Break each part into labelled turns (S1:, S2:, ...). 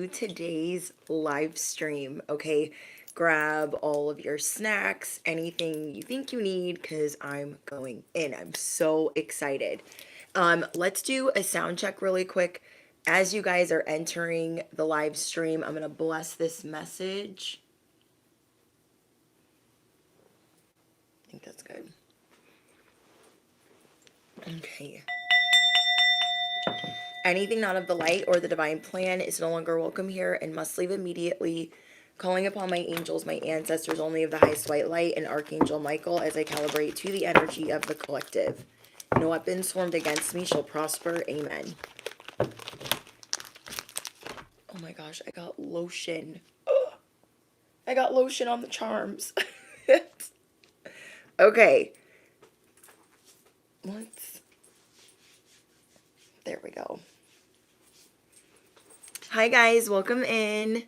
S1: today's live stream. Okay, grab all of your snacks, anything you think you need, because I'm going in. I'm so excited. Let's do a sound check really quick. As you guys are entering the live stream, I'm gonna bless this message. I think that's good. Okay. Anything not of the light or the divine plan is no longer welcome here and must leave immediately. Calling upon my angels, my ancestors, only of the highest white light, and Archangel Michael as I calibrate to the energy of the collective. No weapons formed against me shall prosper. Amen. Oh my gosh, I got lotion. Oh, I got lotion on the charms. Okay. There we go. Hi guys, welcome in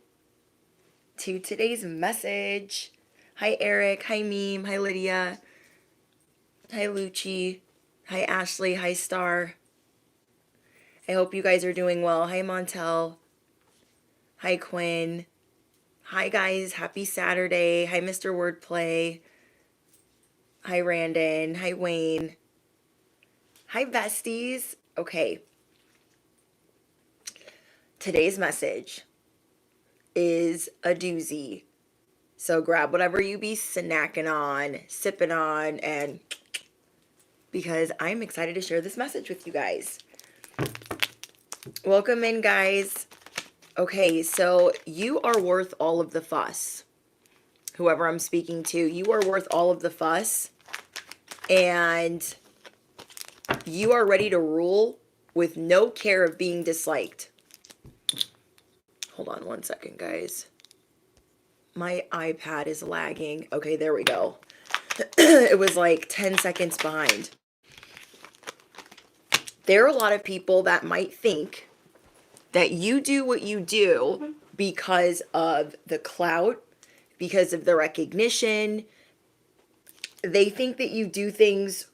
S1: to today's message. Hi Eric, hi Meme, hi Lydia, hi Lucci, hi Ashley, hi Star. I hope you guys are doing well. Hi Montel, hi Quinn, hi guys, happy Saturday. Hi Mr. Wordplay, hi Randon, hi Wayne, hi besties. Okay, today's message is a doozy. So grab whatever you be snacking on, sipping on, and because I'm excited to share this message with you guys. Welcome in, guys. Okay, so you are worth all of the fuss. Whoever I'm speaking to, you are worth all of the fuss. And you are ready to rule with no care of being disliked. Hold on one second, guys. My iPad is lagging. Okay, there we go. It was like 10 seconds behind. There are a lot of people that might think that you do what you do because of the clout, because of the recognition. They think that you do things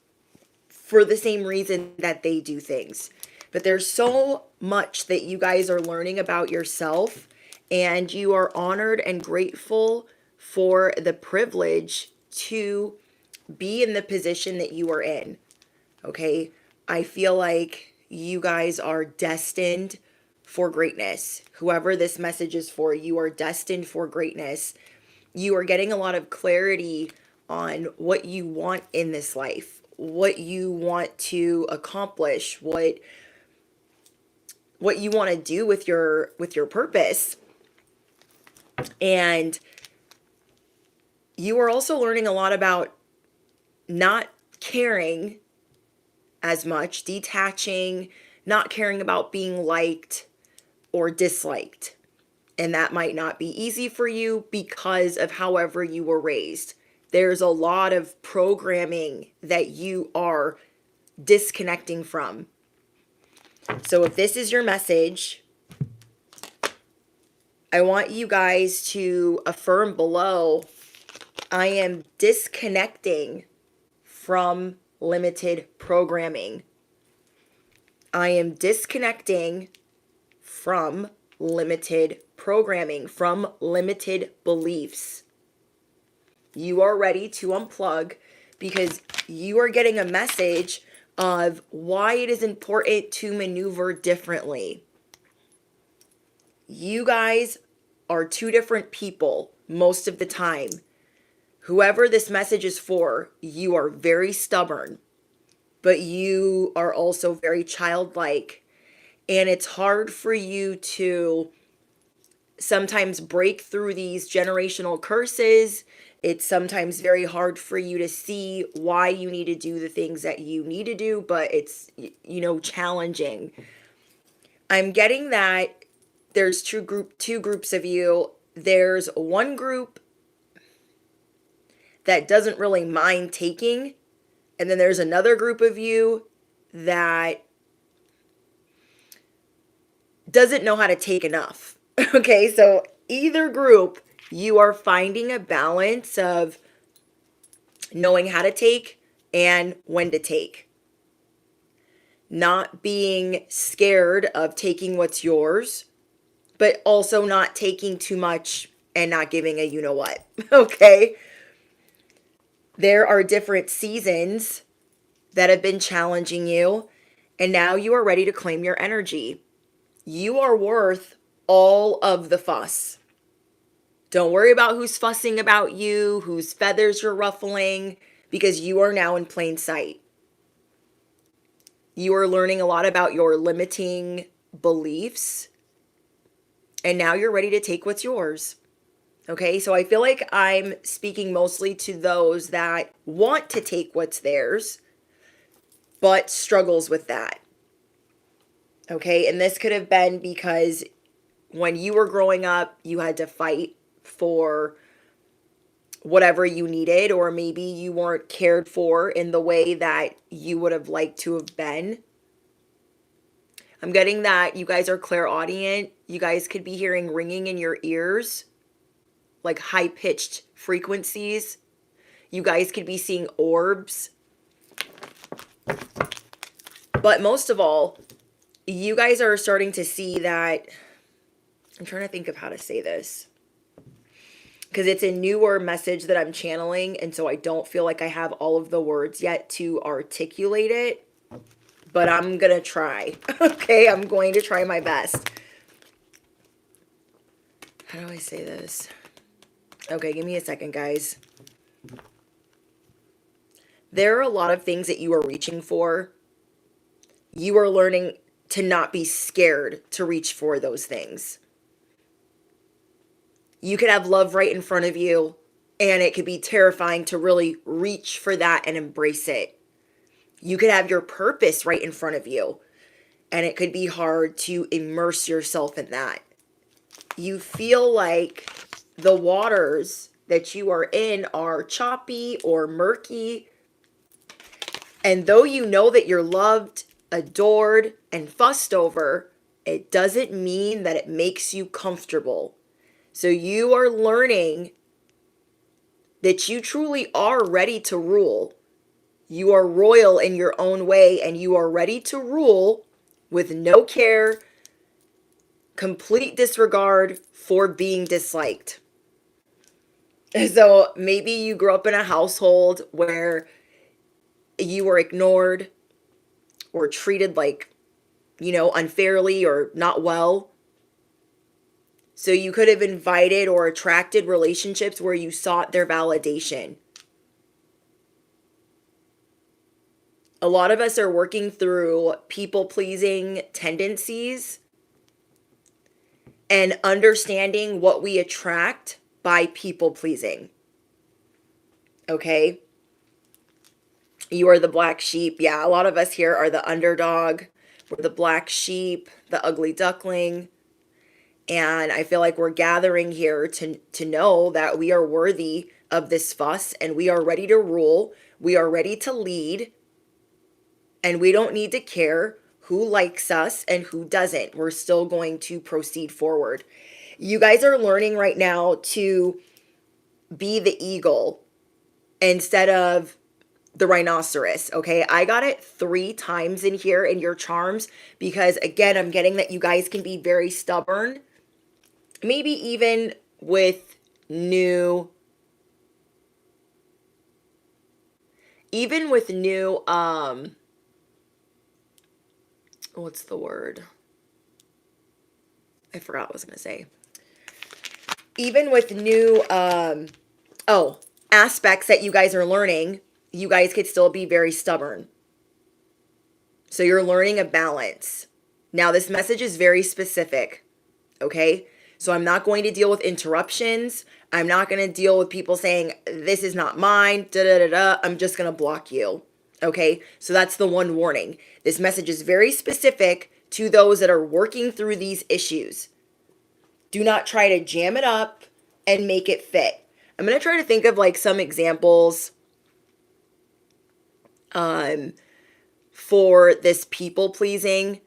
S1: for the same reason that they do things. But there's so much that you guys are learning about yourself, and you are honored and grateful for the privilege to be in the position that you are in. Okay? I feel like you guys are destined for greatness. Whoever this message is for, you are destined for greatness. You are getting a lot of clarity on what you want in this life, what you want to accomplish, what you want to do with your purpose. And you are also learning a lot about not caring as much, detaching, not caring about being liked or disliked. And that might not be easy for you because of however you were raised. There's a lot of programming that you are disconnecting from. So if this is your message, I want you guys to affirm below, I am disconnecting from limited programming. I am disconnecting from limited programming, from limited beliefs. You are ready to unplug because you are getting a message of why it is important to maneuver differently. You guys are two different people most of the time. Whoever this message is for, you are very stubborn, but you are also very childlike. And it's hard for you to sometimes break through these generational curses. It's sometimes very hard for you to see why you need to do the things that you need to do, but it's, challenging. I'm getting that there's two groups of you. There's one group that doesn't really mind taking, and then there's another group of you that doesn't know how to take enough. Okay, so either group, you are finding a balance of knowing how to take and when to take. Not being scared of taking what's yours, but also not taking too much and not giving a you know what. Okay. There are different seasons that have been challenging you, and now you are ready to claim your energy. You are worth all of the fuss. Don't worry about who's fussing about you, whose feathers you're ruffling, because you are now in plain sight. You are learning a lot about your limiting beliefs, and now you're ready to take what's yours. Okay, so I feel like I'm speaking mostly to those that want to take what's theirs, but struggles with that. Okay, and this could have been because when you were growing up, you had to fight for whatever you needed, or maybe you weren't cared for in the way that you would have liked to have been. I'm getting that you guys are clairaudient. You guys could be hearing ringing in your ears, like high-pitched frequencies. You guys could be seeing orbs. But most of all, you guys are starting to see that, I'm trying to think of how to say this, because it's a newer message that I'm channeling, and so I don't feel like I have all of the words yet to articulate it, but I'm going to try. Okay, I'm going to try my best. How do I say this? Okay, give me a second, guys. There are a lot of things that you are reaching for. You are learning to not be scared to reach for those things. You could have love right in front of you, and it could be terrifying to really reach for that and embrace it. You could have your purpose right in front of you, and it could be hard to immerse yourself in that. You feel like the waters that you are in are choppy or murky, and though you know that you're loved, adored, and fussed over, it doesn't mean that it makes you comfortable. So you are learning that you truly are ready to rule. You are royal in your own way, and you are ready to rule with no care, complete disregard for being disliked. So maybe you grew up in a household where you were ignored or treated like, unfairly or not well. So you could have invited or attracted relationships where you sought their validation. A lot of us are working through people-pleasing tendencies and understanding what we attract by people-pleasing. Okay? You are the black sheep. Yeah, a lot of us here are the underdog. We're the black sheep, the ugly duckling. And I feel like we're gathering here to know that we are worthy of this fuss, and we are ready to rule. We are ready to lead. And we don't need to care who likes us and who doesn't. We're still going to proceed forward. You guys are learning right now to be the eagle instead of the rhinoceros. Okay, I got it 3 times in here in your charms because, again, I'm getting that you guys can be very stubborn. Maybe even with new, what's the word? I forgot what I was going to say. Even with new, aspects that you guys are learning, you guys could still be very stubborn. So you're learning a balance. Now, this message is very specific, okay? So I'm not going to deal with interruptions. I'm not going to deal with people saying, this is not mine, da-da-da-da. I'm just going to block you, okay? So that's the one warning. This message is very specific to those that are working through these issues. Do not try to jam it up and make it fit. I'm going to try to think of like some examples for this people pleasing,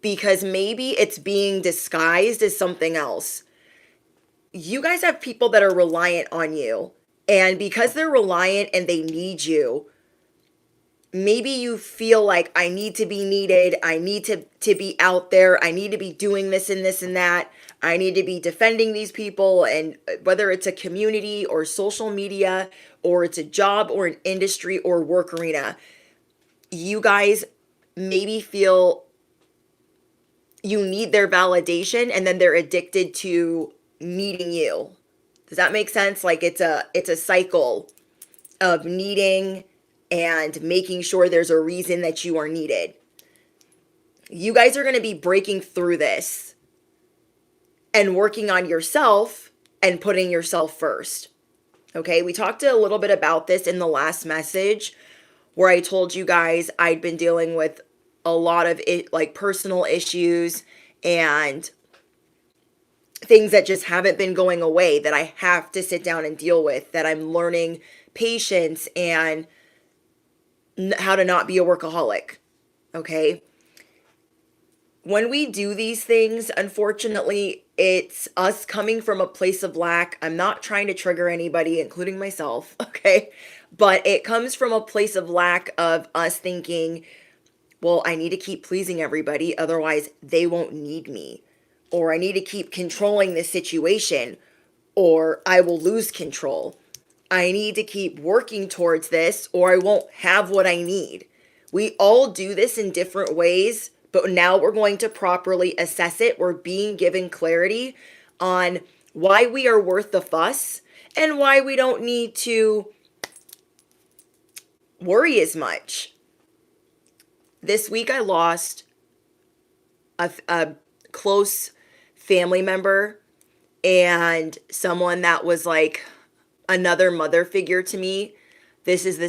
S1: because maybe it's being disguised as something else. You guys have people that are reliant on you, and because they're reliant and they need you, maybe you feel like I need to be needed. I need to be out there. I need to be doing this and this and that. I need to be defending these people. And whether it's a community or social media, or it's a job or an industry or work arena, you guys maybe feel you need their validation, and then they're addicted to needing you. Does that make sense? Like it's a cycle of needing and making sure there's a reason that you are needed. You guys are going to be breaking through this and working on yourself and putting yourself first. Okay, we talked a little bit about this in the last message where I told you guys I'd been dealing with a lot of like personal issues and things that just haven't been going away that I have to sit down and deal with, that I'm learning patience and how to not be a workaholic. Okay. When we do these things, unfortunately, it's us coming from a place of lack. I'm not trying to trigger anybody, including myself. Okay. But it comes from a place of lack of us thinking, well, I need to keep pleasing everybody, otherwise they won't need me. Or I need to keep controlling this situation, or I will lose control. I need to keep working towards this, or I won't have what I need. We all do this in different ways, but now we're going to properly assess it. We're being given clarity on why we are worth the fuss and why we don't need to worry as much. This week I lost a close family member and someone that was like another mother figure to me. This is the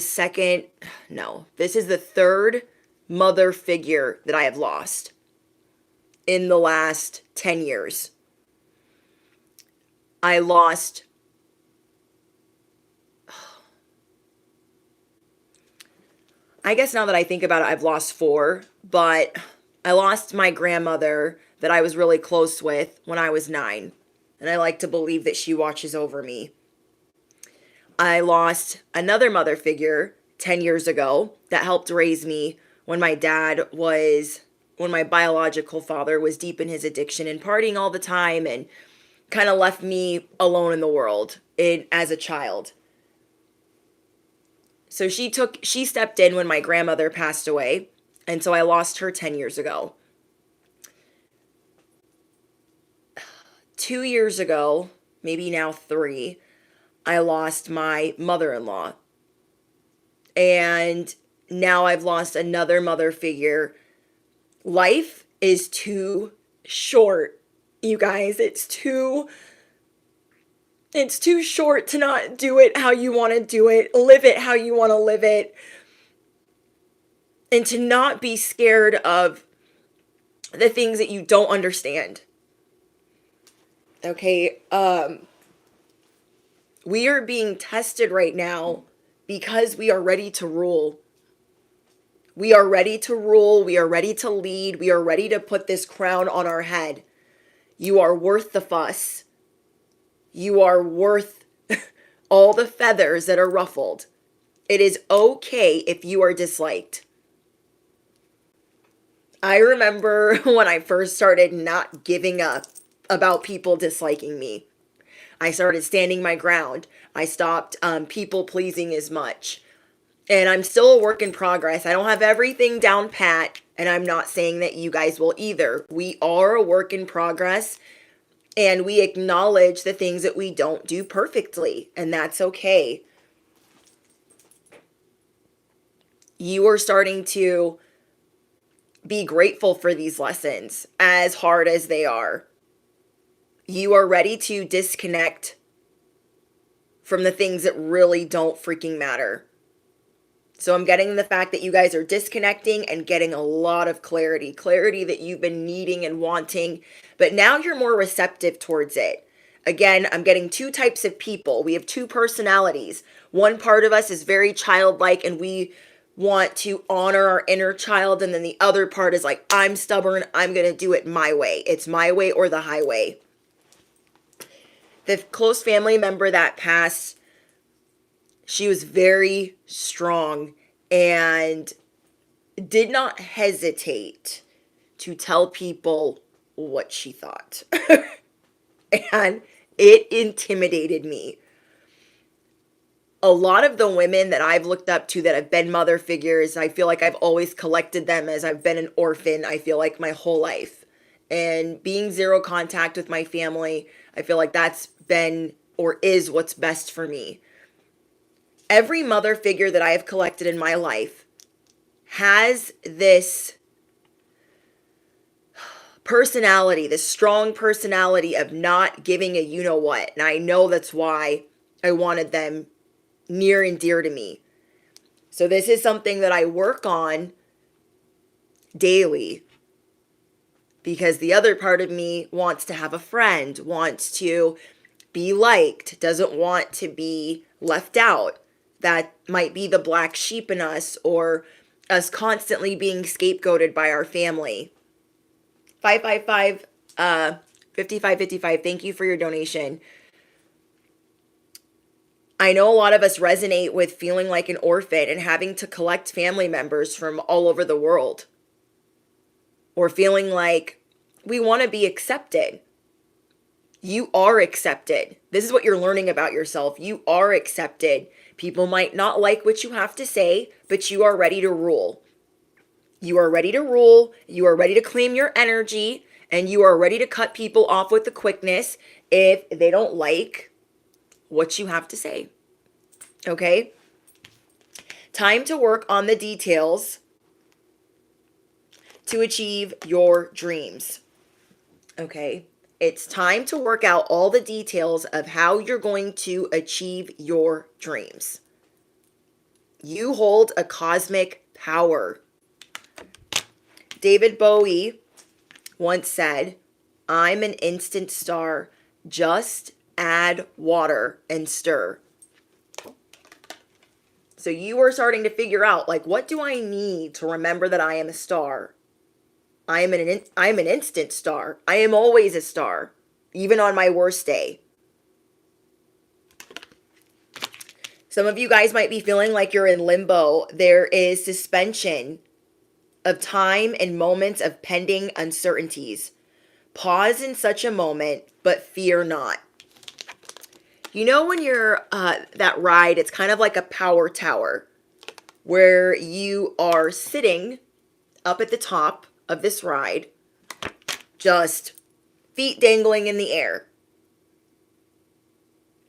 S1: third mother figure that I have lost in the last 10 years. I guess now that I think about it, I've lost 4, but I lost my grandmother that I was really close with when I was 9. And I like to believe that she watches over me. I lost another mother figure 10 years ago that helped raise me when my biological father was deep in his addiction and partying all the time and kind of left me alone in the world as a child. So she stepped in when my grandmother passed away, and so I lost her 10 years ago. 2 years ago, maybe now 3, I lost my mother-in-law. And now I've lost another mother figure. Life is too short, you guys. It's too short to not do it how you want to do it, live it how you want to live it, and to not be scared of the things that you don't understand. Okay, we are being tested right now because we are ready to rule. We are ready to rule. We are ready to lead. We are ready to put this crown on our head. You are worth the fuss. You are worth all the feathers that are ruffled. It is okay if you are disliked. I remember when I first started not giving up about people disliking me. I started standing my ground. I stopped people pleasing as much. And I'm still a work in progress. I don't have everything down pat, and I'm not saying that you guys will either. We are a work in progress, and we acknowledge the things that we don't do perfectly, and that's okay. You are starting to be grateful for these lessons, as hard as they are. You are ready to disconnect from the things that really don't freaking matter. So I'm getting the fact that you guys are disconnecting and getting a lot of clarity that you've been needing and wanting, but now you're more receptive towards it. Again, I'm getting 2 types of people. We have 2 personalities. One part of us is very childlike and we want to honor our inner child, and then the other part is like, I'm stubborn, I'm going to do it my way. It's my way or the highway. The close family member that passed, she was very strong and did not hesitate to tell people what she thought. And it intimidated me. A lot of the women that I've looked up to that have been mother figures, I feel like I've always collected them as I've been an orphan, I feel like my whole life. And being zero contact with my family, I feel like that's been or is what's best for me. Every mother figure that I have collected in my life has this personality, this strong personality of not giving a you know what. And I know that's why I wanted them near and dear to me. So this is something that I work on daily, because the other part of me wants to have a friend, wants to be liked, doesn't want to be left out. That might be the black sheep in us, or us constantly being scapegoated by our family. 555 5555, thank you for your donation. I know a lot of us resonate with feeling like an orphan and having to collect family members from all over the world, or feeling like we want to be accepted. You are accepted. This is what you're learning about yourself. You are accepted. People might not like what you have to say, but you are ready to rule. You are ready to rule. You are ready to claim your energy, and you are ready to cut people off with the quickness if they don't like what you have to say. Okay? Time to work on the details to achieve your dreams. Okay? It's time to work out all the details of how you're going to achieve your dreams. You hold a cosmic power. David Bowie once said, "I'm an instant star. Just add water and stir." So you are starting to figure out, like, what do I need to remember that I am a star? I'm an instant star. I am always a star, even on my worst day. Some of you guys might be feeling like you're in limbo. There is suspension of time and moments of pending uncertainties. Pause in such a moment, but fear not. You know, when you're that ride, it's kind of like a power tower where you are sitting up at the top of this ride, just feet dangling in the air.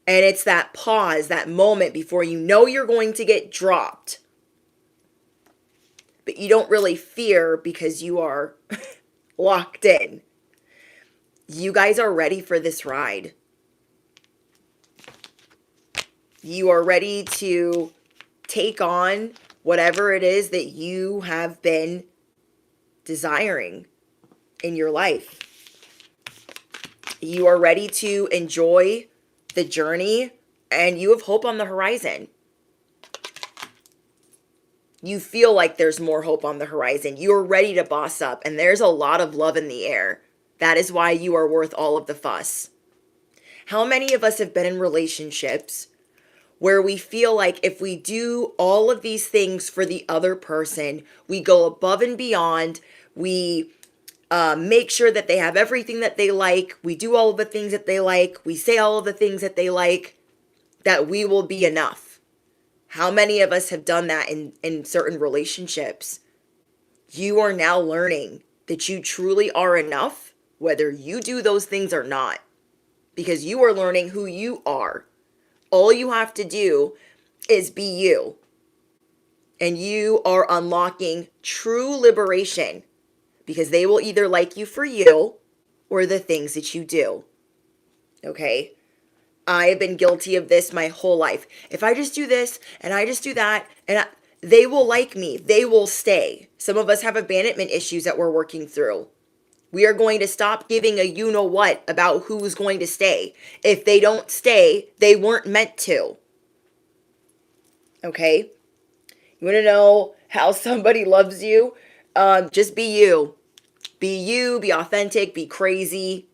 S1: And it's that pause, that moment before you know you're going to get dropped. But you don't really fear because you are locked in. You guys are ready for this ride. You are ready to take on whatever it is that you have been desiring in your life. You are ready to enjoy the journey, and you have hope on the horizon. You feel like there's more hope on the horizon. You're ready to boss up, and there's a lot of love in the air. That is why you are worth all of the fuss. How many of us have been in relationships where we feel like if we do all of these things for the other person, we go above and beyond, we make sure that they have everything that they like, we do all of the things that they like, we say all of the things that they like, that we will be enough? How many of us have done that in certain relationships? You are now learning that you truly are enough, whether you do those things or not, because you are learning who you are. All you have to do is be you. And you are unlocking true liberation, because they will either like you for you or the things that you do. Okay? I have been guilty of this my whole life. If I just do this and I just do that, they will like me. They will stay. Some of us have abandonment issues that we're working through. We are going to stop giving a you know what about who's going to stay. If they don't stay, they weren't meant to. Okay? You want to know how somebody loves you? Just be you. Be you, be authentic, be crazy.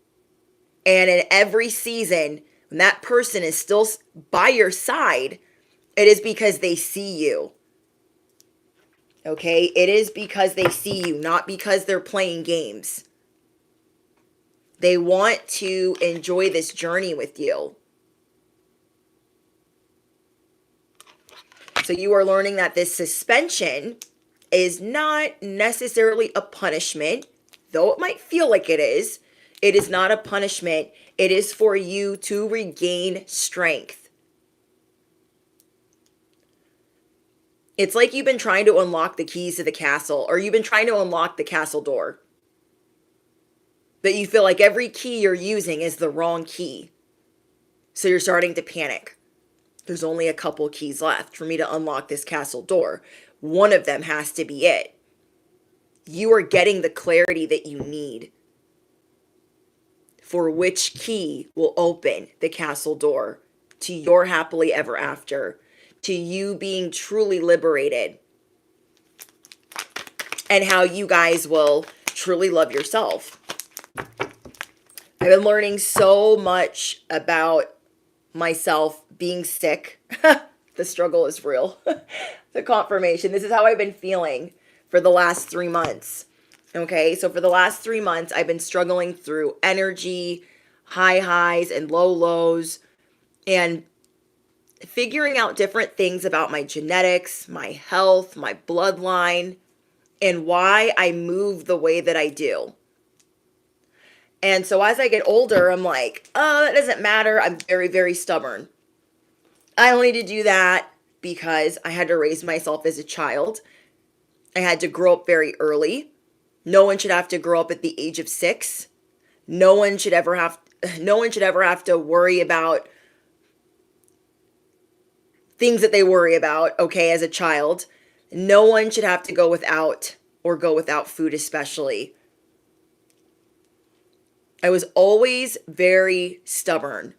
S1: And in every season, when that person is still by your side, it is because they see you. Okay? It is because they see you, not because they're playing games. They want to enjoy this journey with you. So you are learning that this suspension is not necessarily a punishment, though it might feel like it is. It is not a punishment. It is for you to regain strength. It's like you've been trying to unlock the keys to the castle, or you've been trying to unlock the castle door. But you feel like every key you're using is the wrong key. So you're starting to panic. There's only a couple keys left for me to unlock this castle door. One of them has to be it. You are getting the clarity that you need for which key will open the castle door to your happily ever after, to you being truly liberated, and how you guys will truly love yourself. I've been learning so much about myself being sick. The struggle is real. The confirmation. This is how I've been feeling for the last 3 months. Okay, so for the last 3 months, I've been struggling through energy, high highs and low lows, and figuring out different things about my genetics, my health, my bloodline, and why I move the way that I do. And so as I get older, I'm like, oh, that doesn't matter. I'm very, very stubborn. I don't need to do that because I had to raise myself as a child. I had to grow up very early. No one should have to grow up at the age of 6. No one should ever have to worry about things that they worry about, okay, as a child. No one should have to go without food, especially. I was always very stubborn.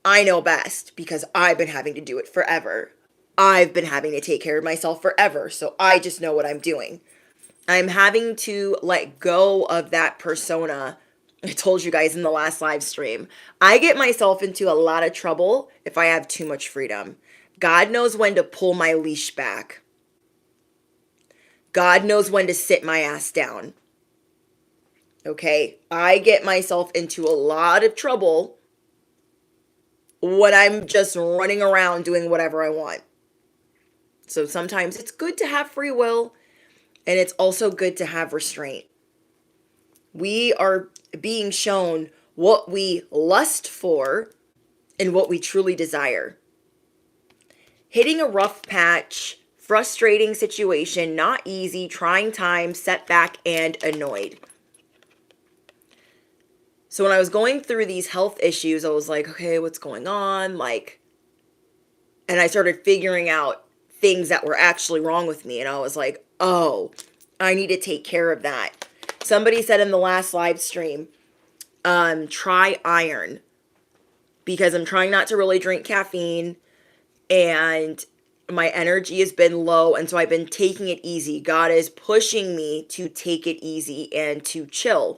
S1: I know best because I've been having to do it forever. I've been having to take care of myself forever, so I just know what I'm doing. I'm having to let go of that persona. I told you guys in the last live stream, I get myself into a lot of trouble if I have too much freedom. God knows when to pull my leash back. God knows when to sit my ass down. Okay, I get myself into a lot of trouble when I'm just running around doing whatever I want. So sometimes it's good to have free will, and it's also good to have restraint. We are being shown what we lust for and what we truly desire. Hitting a rough patch, frustrating situation, not easy, trying time, setback, and annoyed. So when I was going through these health issues, I was like, okay, what's going on? And I started figuring out things that were actually wrong with me. And I was like, oh, I need to take care of that. Somebody said in the last live stream, try iron, because I'm trying not to really drink caffeine and my energy has been low. And so I've been taking it easy. God is pushing me to take it easy and to chill.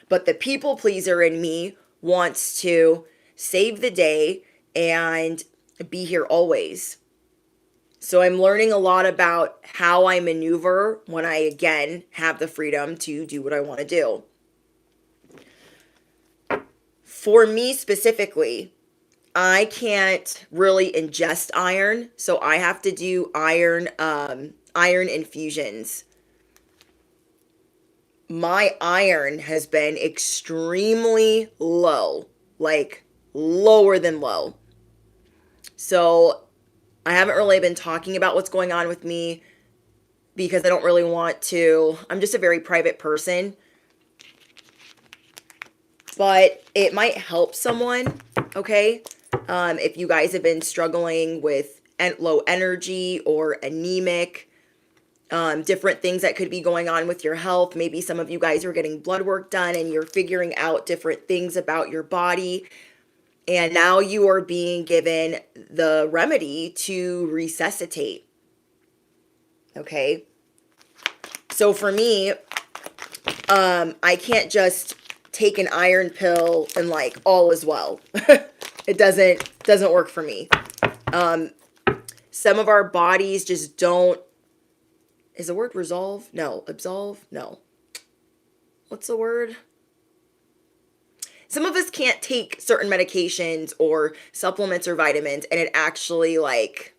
S1: But the people pleaser in me wants to save the day and be here always. So I'm learning a lot about how I maneuver when I, again, have the freedom to do what I want to do. For me specifically, I can't really ingest iron, so I have to do iron infusions. My iron has been extremely low, like lower than low. So I haven't really been talking about what's going on with me because I don't really want to. I'm just a very private person. But it might help someone, okay? If you guys have been struggling with low energy or anemic, different things that could be going on with your health. Maybe some of you guys are getting blood work done and you're figuring out different things about your body. And now you are being given the remedy to resuscitate. Okay. So for me, I can't just take an iron pill and like all is well. It doesn't work for me. Some of our bodies just don't Is the word resolve? No. Absolve? No. What's the word? Some of us can't take certain medications or supplements or vitamins and it actually like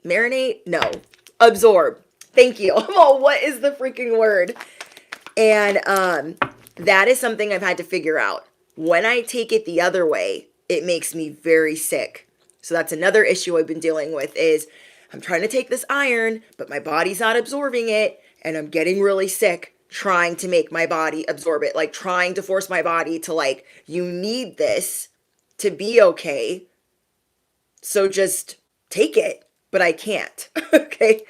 S1: marinate? No. Absorb. Thank you. Oh, what is the freaking word? And that is something I've had to figure out. When I take it the other way, it makes me very sick. So that's another issue I've been dealing with is I'm trying to take this iron, but my body's not absorbing it, and I'm getting really sick trying to make my body absorb it, like trying to force my body to like, you need this to be okay. So just take it, but I can't. Okay?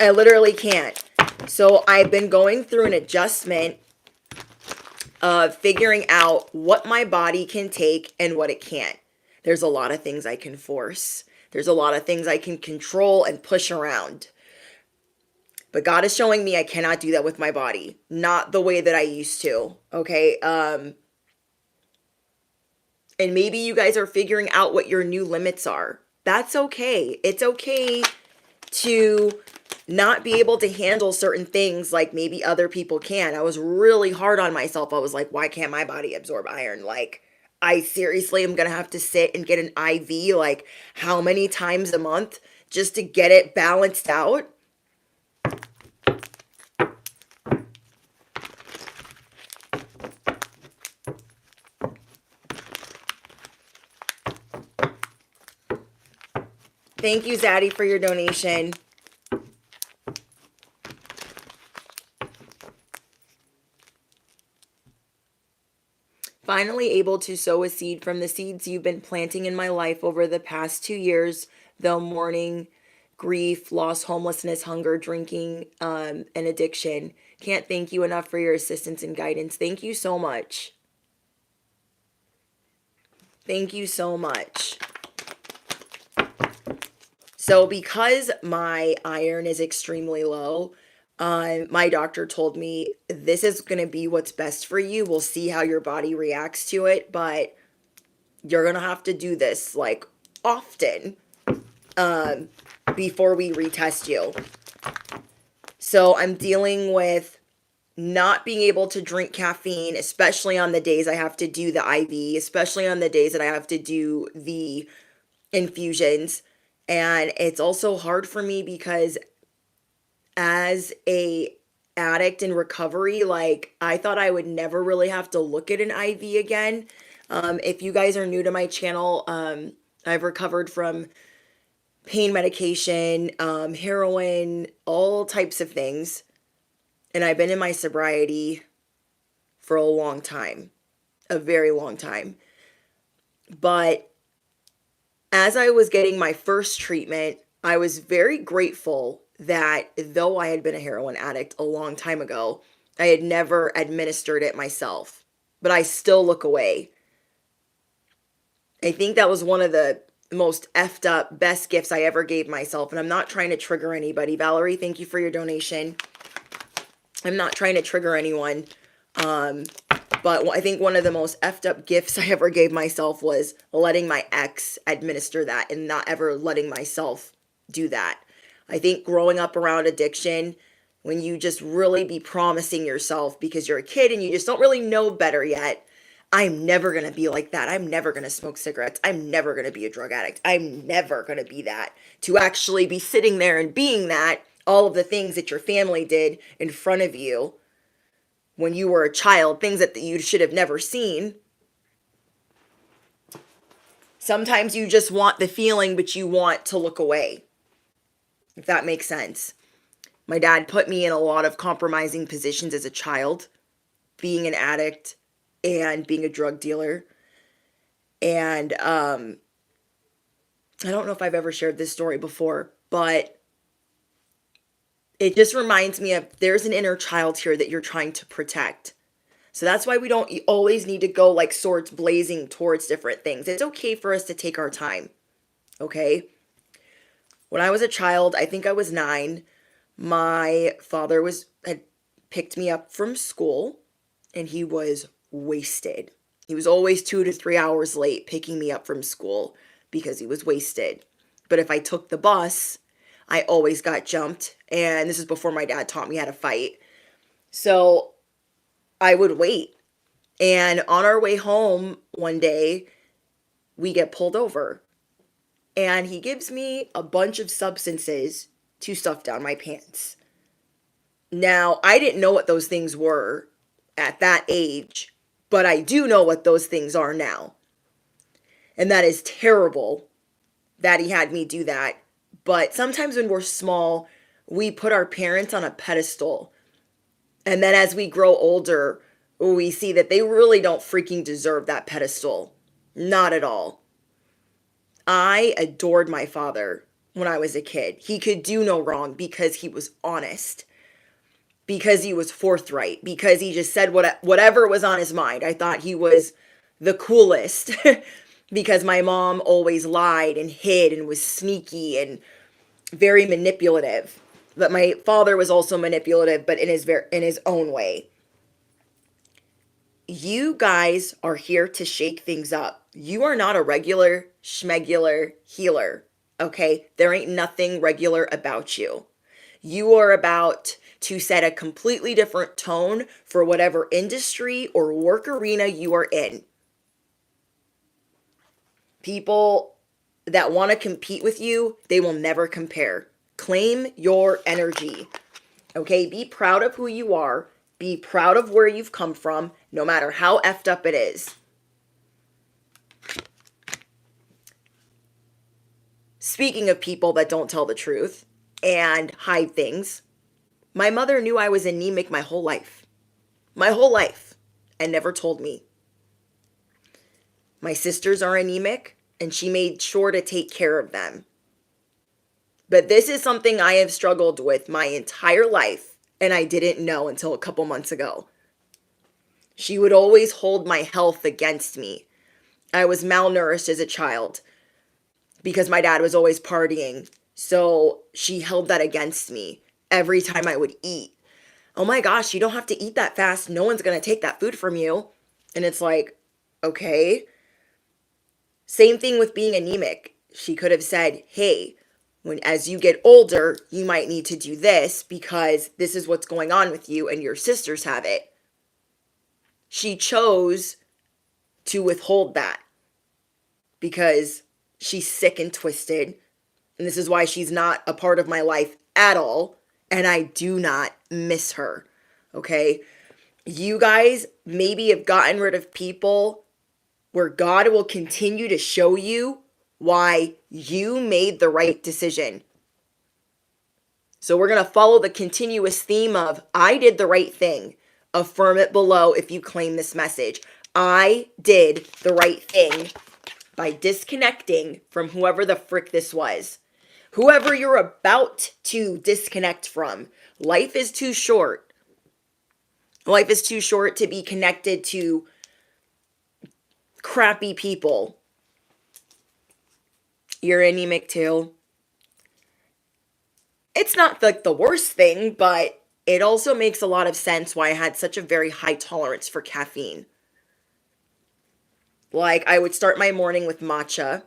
S1: I literally can't. So I've been going through an adjustment of figuring out what my body can take and what it can't. There's a lot of things I can force. There's a lot of things I can control and push around. But God is showing me I cannot do that with my body. Not the way that I used to. Okay? And maybe you guys are figuring out what your new limits are. That's okay. It's okay to not be able to handle certain things like maybe other people can. I was really hard on myself. I was like, why can't my body absorb iron? Like, I seriously am going to have to sit and get an IV like how many times a month just to get it balanced out? Thank you, Zaddy, for your donation. Finally able to sow a seed from the seeds you've been planting in my life over the past 2 years, though mourning, grief, loss, homelessness, hunger, drinking, and addiction. Can't thank you enough for your assistance and guidance. Thank you so much. Thank you so much. So because my iron is extremely low, my doctor told me this is going to be what's best for you. We'll see how your body reacts to it, but you're going to have to do this like often before we retest you. So I'm dealing with not being able to drink caffeine, especially on the days I have to do the IV, especially on the days that I have to do the infusions. And it's also hard for me because as a addict in recovery, like I thought I would never really have to look at an IV again. If you guys are new to my channel, I've recovered from pain medication, heroin, all types of things. And I've been in my sobriety for a long time, a very long time. But as I was getting my first treatment, I was very grateful that though I had been a heroin addict a long time ago, I had never administered it myself. But I still look away. I think that was one of the most effed up, best gifts I ever gave myself. And I'm not trying to trigger anybody. Valerie, thank you for your donation. I'm not trying to trigger anyone. But I think one of the most effed up gifts I ever gave myself was letting my ex administer that and not ever letting myself do that. I think growing up around addiction, when you just really be promising yourself because you're a kid and you just don't really know better yet, I'm never going to be like that. I'm never going to smoke cigarettes. I'm never going to be a drug addict. I'm never going to be that. To actually be sitting there and being that, all of the things that your family did in front of you when you were a child, things that you should have never seen. Sometimes you just want the feeling, but you want to look away, if that makes sense. My dad put me in a lot of compromising positions as a child, being an addict and being a drug dealer. And I don't know if I've ever shared this story before, but it just reminds me of there's an inner child here that you're trying to protect. So that's why we don't always need to go like swords blazing towards different things. It's okay for us to take our time. Okay? When I was a child, I think I was 9, my father had picked me up from school and he was wasted. He was always 2 to 3 hours late picking me up from school because he was wasted. But if I took the bus, I always got jumped. And this is before my dad taught me how to fight. So I would wait. And on our way home one day, we get pulled over. And he gives me a bunch of substances to stuff down my pants. Now, I didn't know what those things were at that age, but I do know what those things are now. And that is terrible that he had me do that. But sometimes when we're small, we put our parents on a pedestal. And then as we grow older, we see that they really don't freaking deserve that pedestal. Not at all. I adored my father when I was a kid. He could do no wrong because he was honest, because he was forthright, because he just said whatever was on his mind. I thought he was the coolest because my mom always lied and hid and was sneaky and very manipulative. But my father was also manipulative, but in his own way. You guys are here to shake things up. You are not a regular schmegular healer, okay? There ain't nothing regular about you. You are about to set a completely different tone for whatever industry or work arena you are in. People that want to compete with you, they will never compare. Claim your energy, okay? Be proud of who you are. Be proud of where you've come from, no matter how effed up it is. Speaking of people that don't tell the truth and hide things, my mother knew I was anemic my whole life. My whole life. And never told me. My sisters are anemic, and she made sure to take care of them. But this is something I have struggled with my entire life, and I didn't know until a couple months ago. She would always hold my health against me. I was malnourished as a child because my dad was always partying. So she held that against me every time I would eat. Oh my gosh, you don't have to eat that fast. No one's going to take that food from you. And it's like, okay. Same thing with being anemic. She could have said, hey, as you get older, you might need to do this because this is what's going on with you and your sisters have it. She chose to withhold that because she's sick and twisted. And this is why she's not a part of my life at all. And I do not miss her. Okay? You guys maybe have gotten rid of people where God will continue to show you why you made the right decision. So we're going to follow the continuous theme of I did the right thing. Affirm it below if you claim this message. I did the right thing by disconnecting from whoever the frick this was. Whoever you're about to disconnect from. Life is too short. Life is too short to be connected to crappy people. You're anemic too. It's not like the worst thing, but it also makes a lot of sense why I had such a very high tolerance for caffeine. Like, I would start my morning with matcha.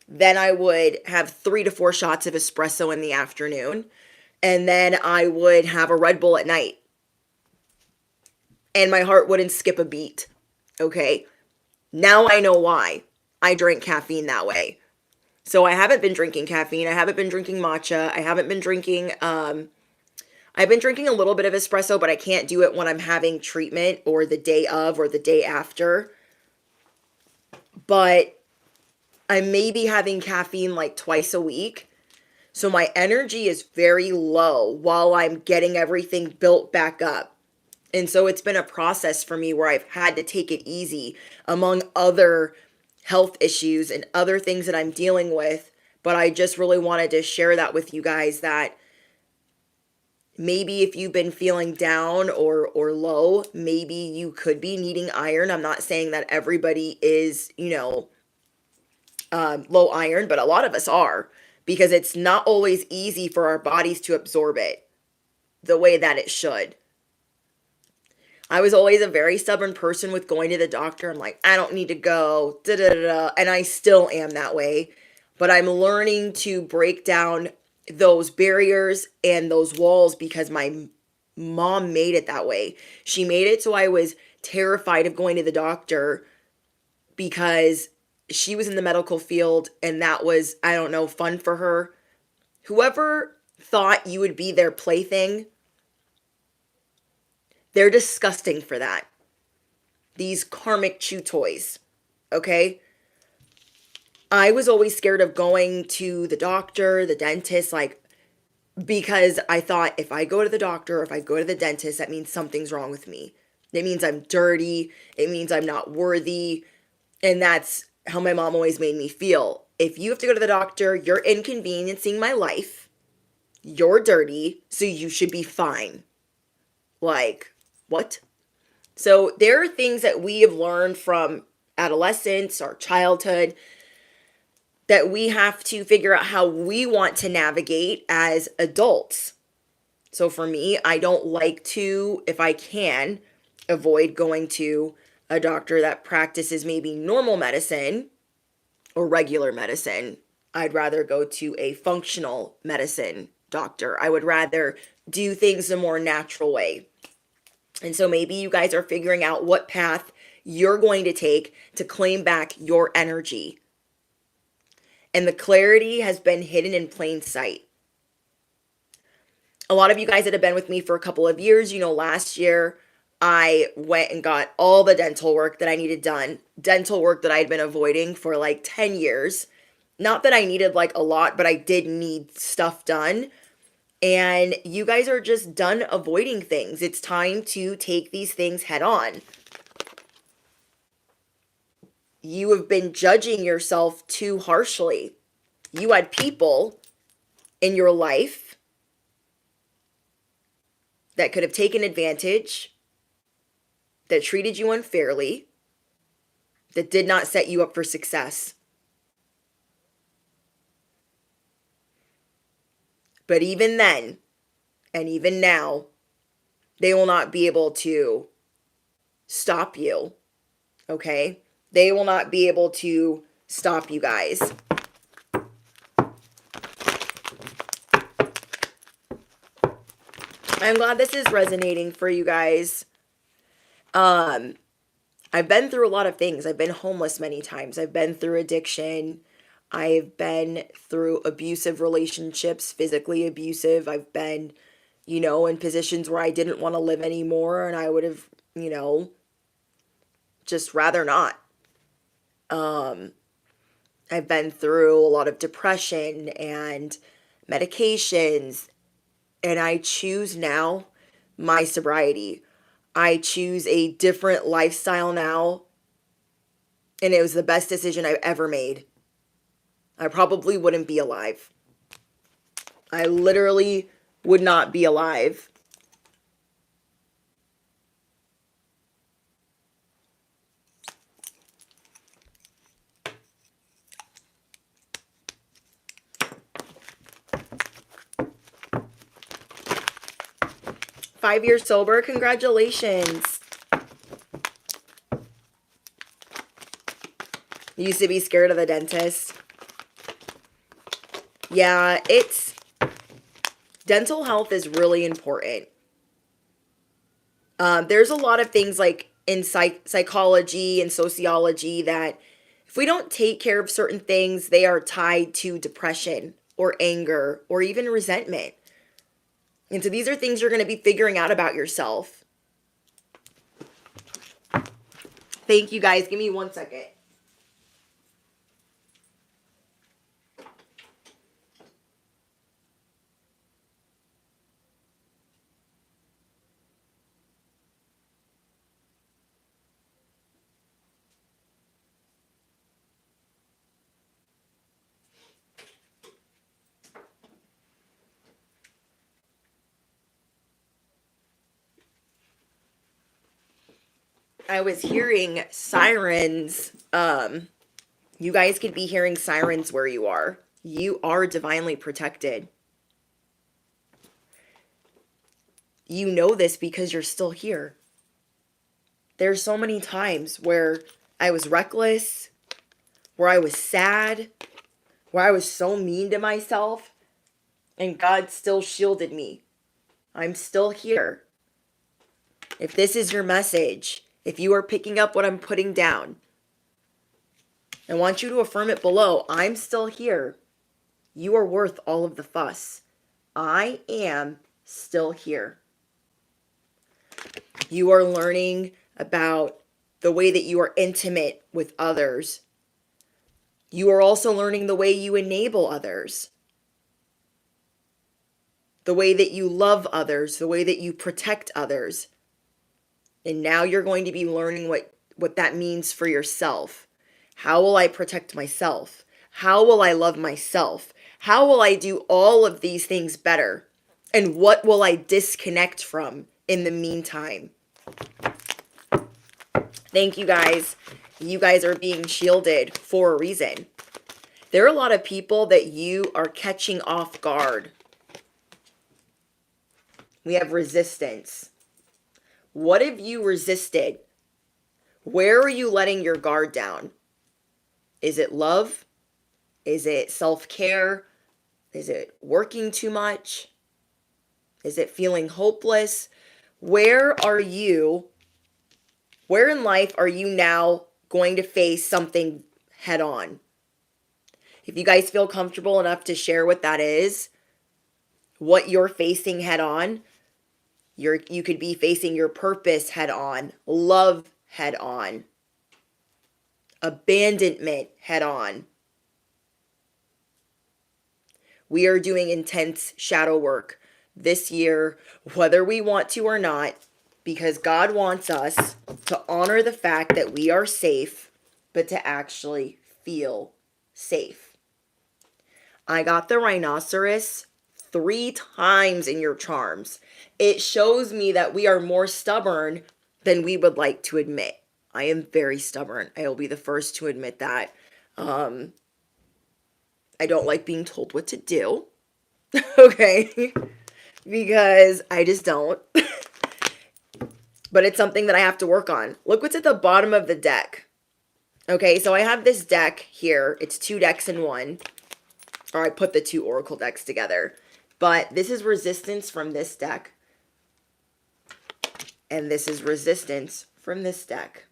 S1: Then I would have 3 to 4 shots of espresso in the afternoon. And then I would have a Red Bull at night. And my heart wouldn't skip a beat. Okay? Now I know why I drank caffeine that way. So I haven't been drinking caffeine. I haven't been drinking matcha. I haven't been drinking, I've been drinking a little bit of espresso, but I can't do it when I'm having treatment or the day of or the day after. But I may be having caffeine like twice a week. So my energy is very low while I'm getting everything built back up. And so it's been a process for me where I've had to take it easy among other health issues and other things that I'm dealing with. But I just really wanted to share that with you guys that maybe if you've been feeling down or low, maybe you could be needing iron. I'm not saying that everybody is, low iron, but a lot of us are because it's not always easy for our bodies to absorb it the way that it should. I was always a very stubborn person with going to the doctor. I'm like, I don't need to go, and I still am that way. But I'm learning to break down those barriers and those walls because my mom made it that way. She made it so I was terrified of going to the doctor because she was in the medical field and that was, I don't know, fun for her. Whoever thought you would be their plaything, they're disgusting for that. These karmic chew toys, okay? I was always scared of going to the doctor, the dentist, like, because I thought if I go to the doctor or if I go to the dentist, that means something's wrong with me. It means I'm dirty. It means I'm not worthy. And that's how my mom always made me feel. If you have to go to the doctor, you're inconveniencing my life. You're dirty, so you should be fine. Like, what? So there are things that we have learned from adolescence or childhood that we have to figure out how we want to navigate as adults. So for me, I don't like to, if I can, avoid going to a doctor that practices maybe normal medicine or regular medicine. I'd rather go to a functional medicine doctor. I would rather do things a more natural way. And so maybe you guys are figuring out what path you're going to take to claim back your energy. And the clarity has been hidden in plain sight. A lot of you guys that have been with me for a couple of years, you know, last year I went and got all the dental work that I needed done. Dental work that I had been avoiding for like 10 years. Not that I needed like a lot, but I did need stuff done. And you guys are just done avoiding things. It's time to take these things head on. You have been judging yourself too harshly. You had people in your life that could have taken advantage, that treated you unfairly, that did not set you up for success. But even then, and even now, they will not be able to stop you, okay? They will not be able to stop you guys. I'm glad this is resonating for you guys. I've been through a lot of things. I've been homeless many times. I've been through addiction. I've been through abusive relationships, physically abusive. I've been, you know, in positions where I didn't want to live anymore and I would have, you know, just rather not. I've been through a lot of depression and medications, and I choose now my sobriety. I choose a different lifestyle now, and it was the best decision I've ever made. I probably wouldn't be alive. I literally would not be alive. Five years sober, congratulations. You used to be scared of the dentist. Yeah, dental health is really important. There's a lot of things like in psychology and sociology that if we don't take care of certain things, they are tied to depression or anger or even resentment. And so these are things you're going to be figuring out about yourself. Thank you guys. Give me 1 second. I was hearing sirens. You guys could be hearing sirens where you are. You are divinely protected. You know this because you're still here. There's so many times where I was reckless, where I was sad, where I was so mean to myself. And God still shielded me. I'm still here. If this is your message, if you are picking up what I'm putting down, I want you to affirm it below. I'm still here. You are worth all of the fuss. I am still here. You are learning about the way that you are intimate with others. You are also learning the way you enable others, the way that you love others, the way that you protect others. And now you're going to be learning what that means for yourself. How will I protect myself? How will I love myself? How will I do all of these things better? And what will I disconnect from in the meantime? Thank you guys. You guys are being shielded for a reason. There are a lot of people that you are catching off guard. We have resistance. What have you resisted? Where are you letting your guard down? Is it love? Is it self-care? Is it working too much? Is it feeling hopeless? Where in life are you now going to face something head on? If you guys feel comfortable enough to share what that is, what you're facing head on, you could be facing your purpose head on, love head on, abandonment head on. We are doing intense shadow work this year, whether we want to or not, because God wants us to honor the fact that we are safe, but to actually feel safe. I got the rhinoceros 3 times in your charms. It shows me that we are more stubborn than we would like to admit. I am very stubborn. I will be the first to admit that. I don't like being told what to do. Okay? Because I just don't. But it's something that I have to work on. Look what's at the bottom of the deck. Okay, so I have this deck here. It's 2 decks in one. Or I put the 2 oracle decks together. But this is resistance from this deck. And this is resistance from this deck.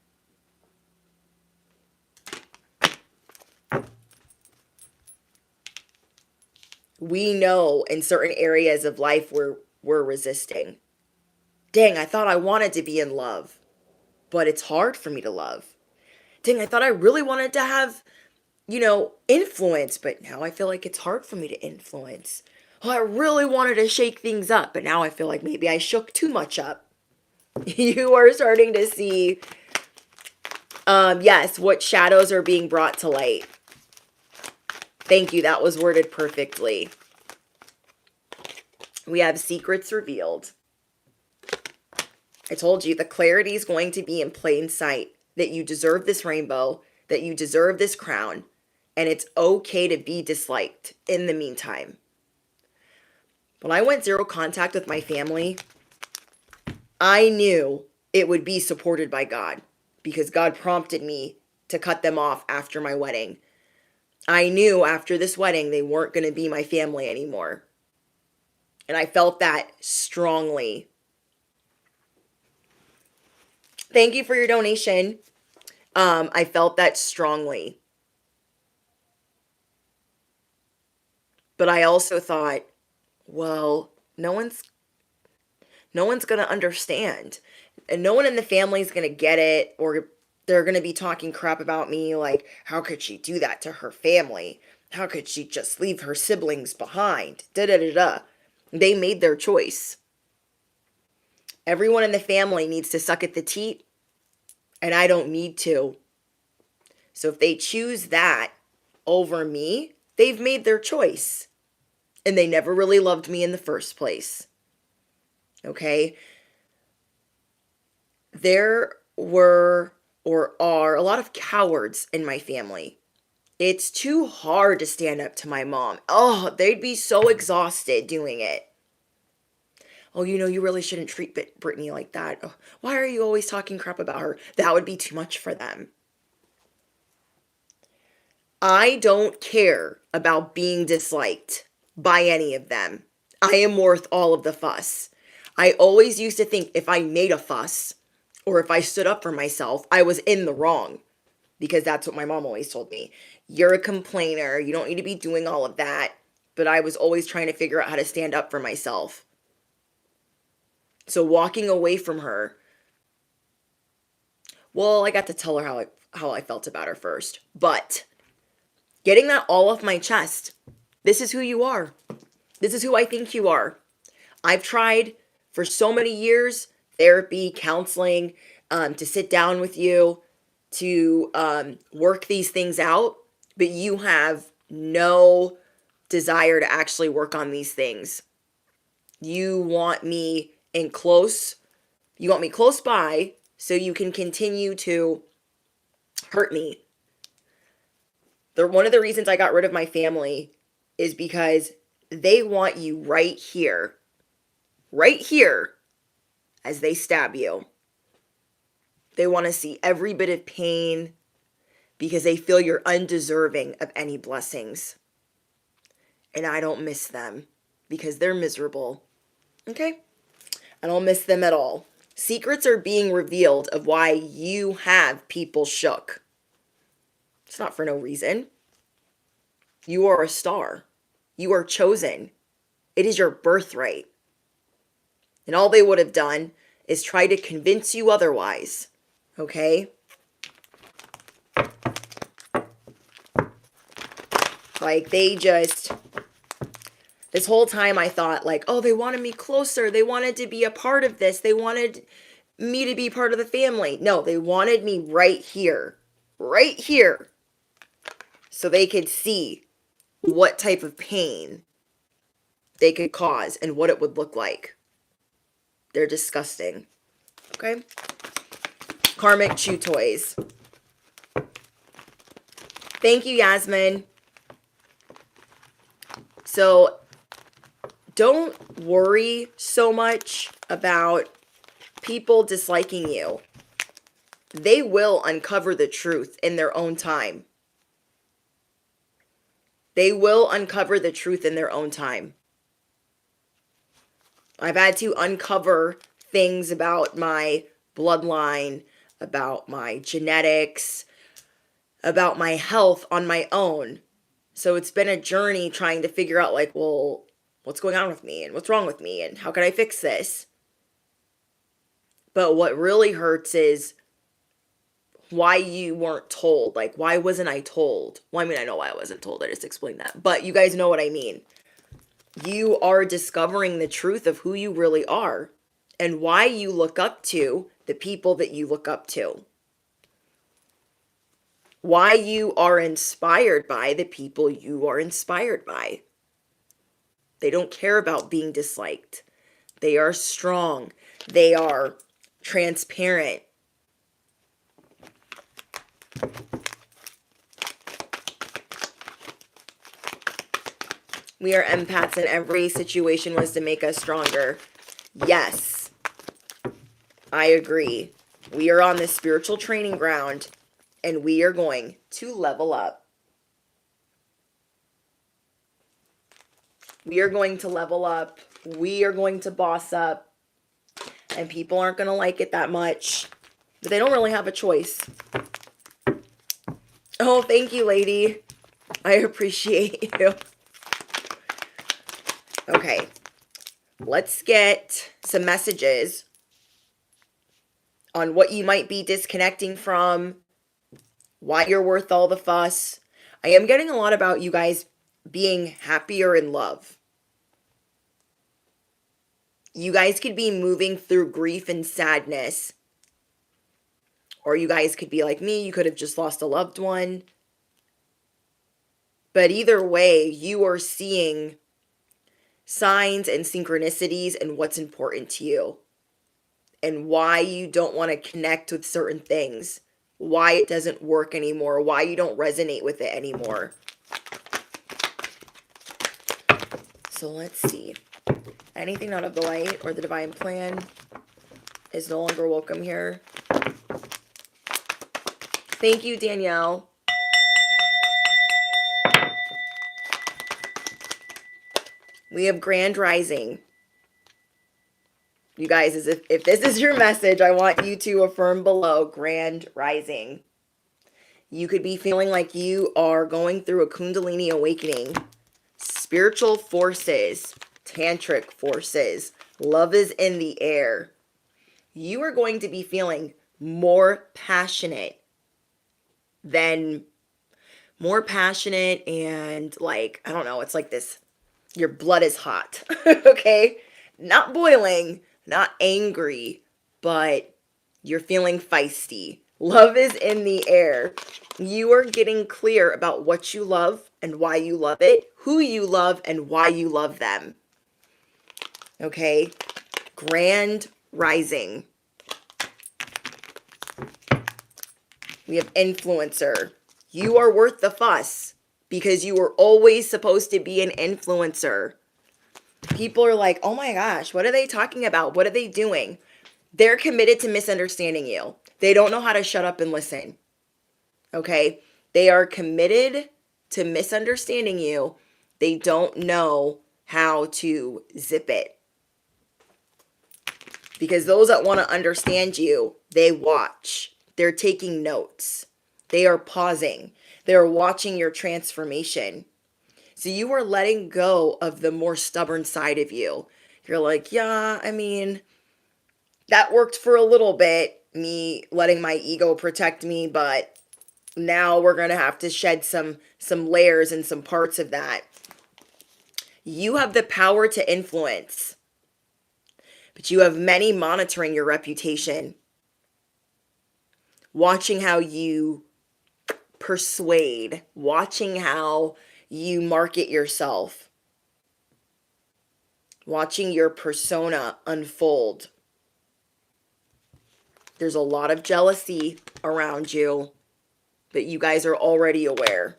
S1: We know in certain areas of life we're resisting. Dang, I thought I wanted to be in love, but it's hard for me to love. Dang, I thought I really wanted to have, influence, but now I feel like it's hard for me to influence. Oh, I really wanted to shake things up, but now I feel like maybe I shook too much up. You are starting to see, yes, what shadows are being brought to light. Thank you. That was worded perfectly. We have secrets revealed. I told you the clarity is going to be in plain sight, that you deserve this rainbow, that you deserve this crown, and it's okay to be disliked in the meantime. When I went zero contact with my family, I knew it would be supported by God because God prompted me to cut them off after my wedding. I knew after this wedding they weren't going to be my family anymore. And I felt that strongly. Thank you for your donation. I felt that strongly. But I also thought, well, no one's going to understand. And no one in the family is going to get it, or they're going to be talking crap about me like, how could she do that to her family? How could she just leave her siblings behind? Da-da-da-da. They made their choice. Everyone in the family needs to suck at the teat, and I don't need to. So if they choose that over me, they've made their choice. And they never really loved me in the first place. Okay? There were or are a lot of cowards in my family. It's too hard to stand up to my mom. Oh, they'd be so exhausted doing it. Oh, you really shouldn't treat Brittany like that. Oh, why are you always talking crap about her? That would be too much for them. I don't care about being disliked by any of them. I am worth all of the fuss. I always used to think if I made a fuss or if I stood up for myself, I was in the wrong, because that's what my mom always told me. You're a complainer. You don't need to be doing all of that. But I was always trying to figure out how to stand up for myself. So walking away from her, well, I got to tell her how I felt about her first. But getting that all off my chest. This is who you are. This is who I think you are. I've tried for so many years, therapy, counseling, to sit down with you, to work these things out, but you have no desire to actually work on these things. You want me close by so you can continue to hurt me. One of the reasons I got rid of my family is because they want you right here as they stab you. They want to see every bit of pain because they feel you're undeserving of any blessings. And I don't miss them because they're miserable. Okay? I don't miss them at all. Secrets are being revealed of why you have people shook. It's not for no reason. You are a star. You are chosen. It is your birthright. And all they would have done is try to convince you otherwise. Okay? Like this whole time I thought like, oh, they wanted me closer. They wanted to be a part of this. They wanted me to be part of the family. No, they wanted me right here. Right here. So they could see what type of pain they could cause and what it would look like. They're disgusting. Okay? Karmic chew toys. Thank you, Yasmin. So don't worry so much about people disliking you. They will uncover the truth in their own time. They will uncover the truth in their own time. I've had to uncover things about my bloodline, about my genetics, about my health on my own. So it's been a journey trying to figure out like, well, what's going on with me and what's wrong with me and how can I fix this? But what really hurts is why you weren't told. Like, why wasn't I told? Well, I mean, I know why I wasn't told. I just explained that. But you guys know what I mean. You are discovering the truth of who you really are and why you look up to the people that you look up to. Why you are inspired by the people you are inspired by. They don't care about being disliked. They are strong. They are transparent. We are empaths and every situation was to make us stronger. Yes, I agree. We are on this spiritual training ground and we are going to level up. We are going to level up. We are going to boss up. And people aren't going to like it that much. But they don't really have a choice. Oh, thank you, lady. I appreciate you. Okay. Let's get some messages on what you might be disconnecting from, why you're worth all the fuss. I am getting a lot about you guys being happier in love. You guys could be moving through grief and sadness. Or you guys could be like me. You could have just lost a loved one. But either way, you are seeing signs and synchronicities and what's important to you. And why you don't want to connect with certain things. Why it doesn't work anymore. Why you don't resonate with it anymore. So let's see. Anything not of the light or the divine plan is no longer welcome here. Thank you, Danielle. We have grand rising. You guys, if this is your message, I want you to affirm below grand rising. You could be feeling like you are going through a Kundalini awakening. Spiritual forces, tantric forces, love is in the air. You are going to be feeling more passionate and like, I don't know, it's like this, your blood is hot, okay? Not boiling, not angry, but you're feeling feisty. Love is in the air. You are getting clear about what you love and why you love it, who you love and why you love them. Okay? Grand rising. We have influencer. You are worth the fuss because you were always supposed to be an influencer. People are like, oh my gosh, what are they talking about? What are they doing? They're committed to misunderstanding you. They don't know how to shut up and listen. Okay? They are committed to misunderstanding you. They don't know how to zip it. Because those that want to understand you, they watch. They're taking notes. They are pausing. They're watching your transformation. So you are letting go of the more stubborn side of you. You're like, yeah, I mean, that worked for a little bit, me letting my ego protect me, but now we're going to have to shed some layers and some parts of that. You have the power to influence, but you have many monitoring your reputation, watching how you persuade, watching how you market yourself, watching your persona unfold. There's a lot of jealousy around you, but you guys are already aware.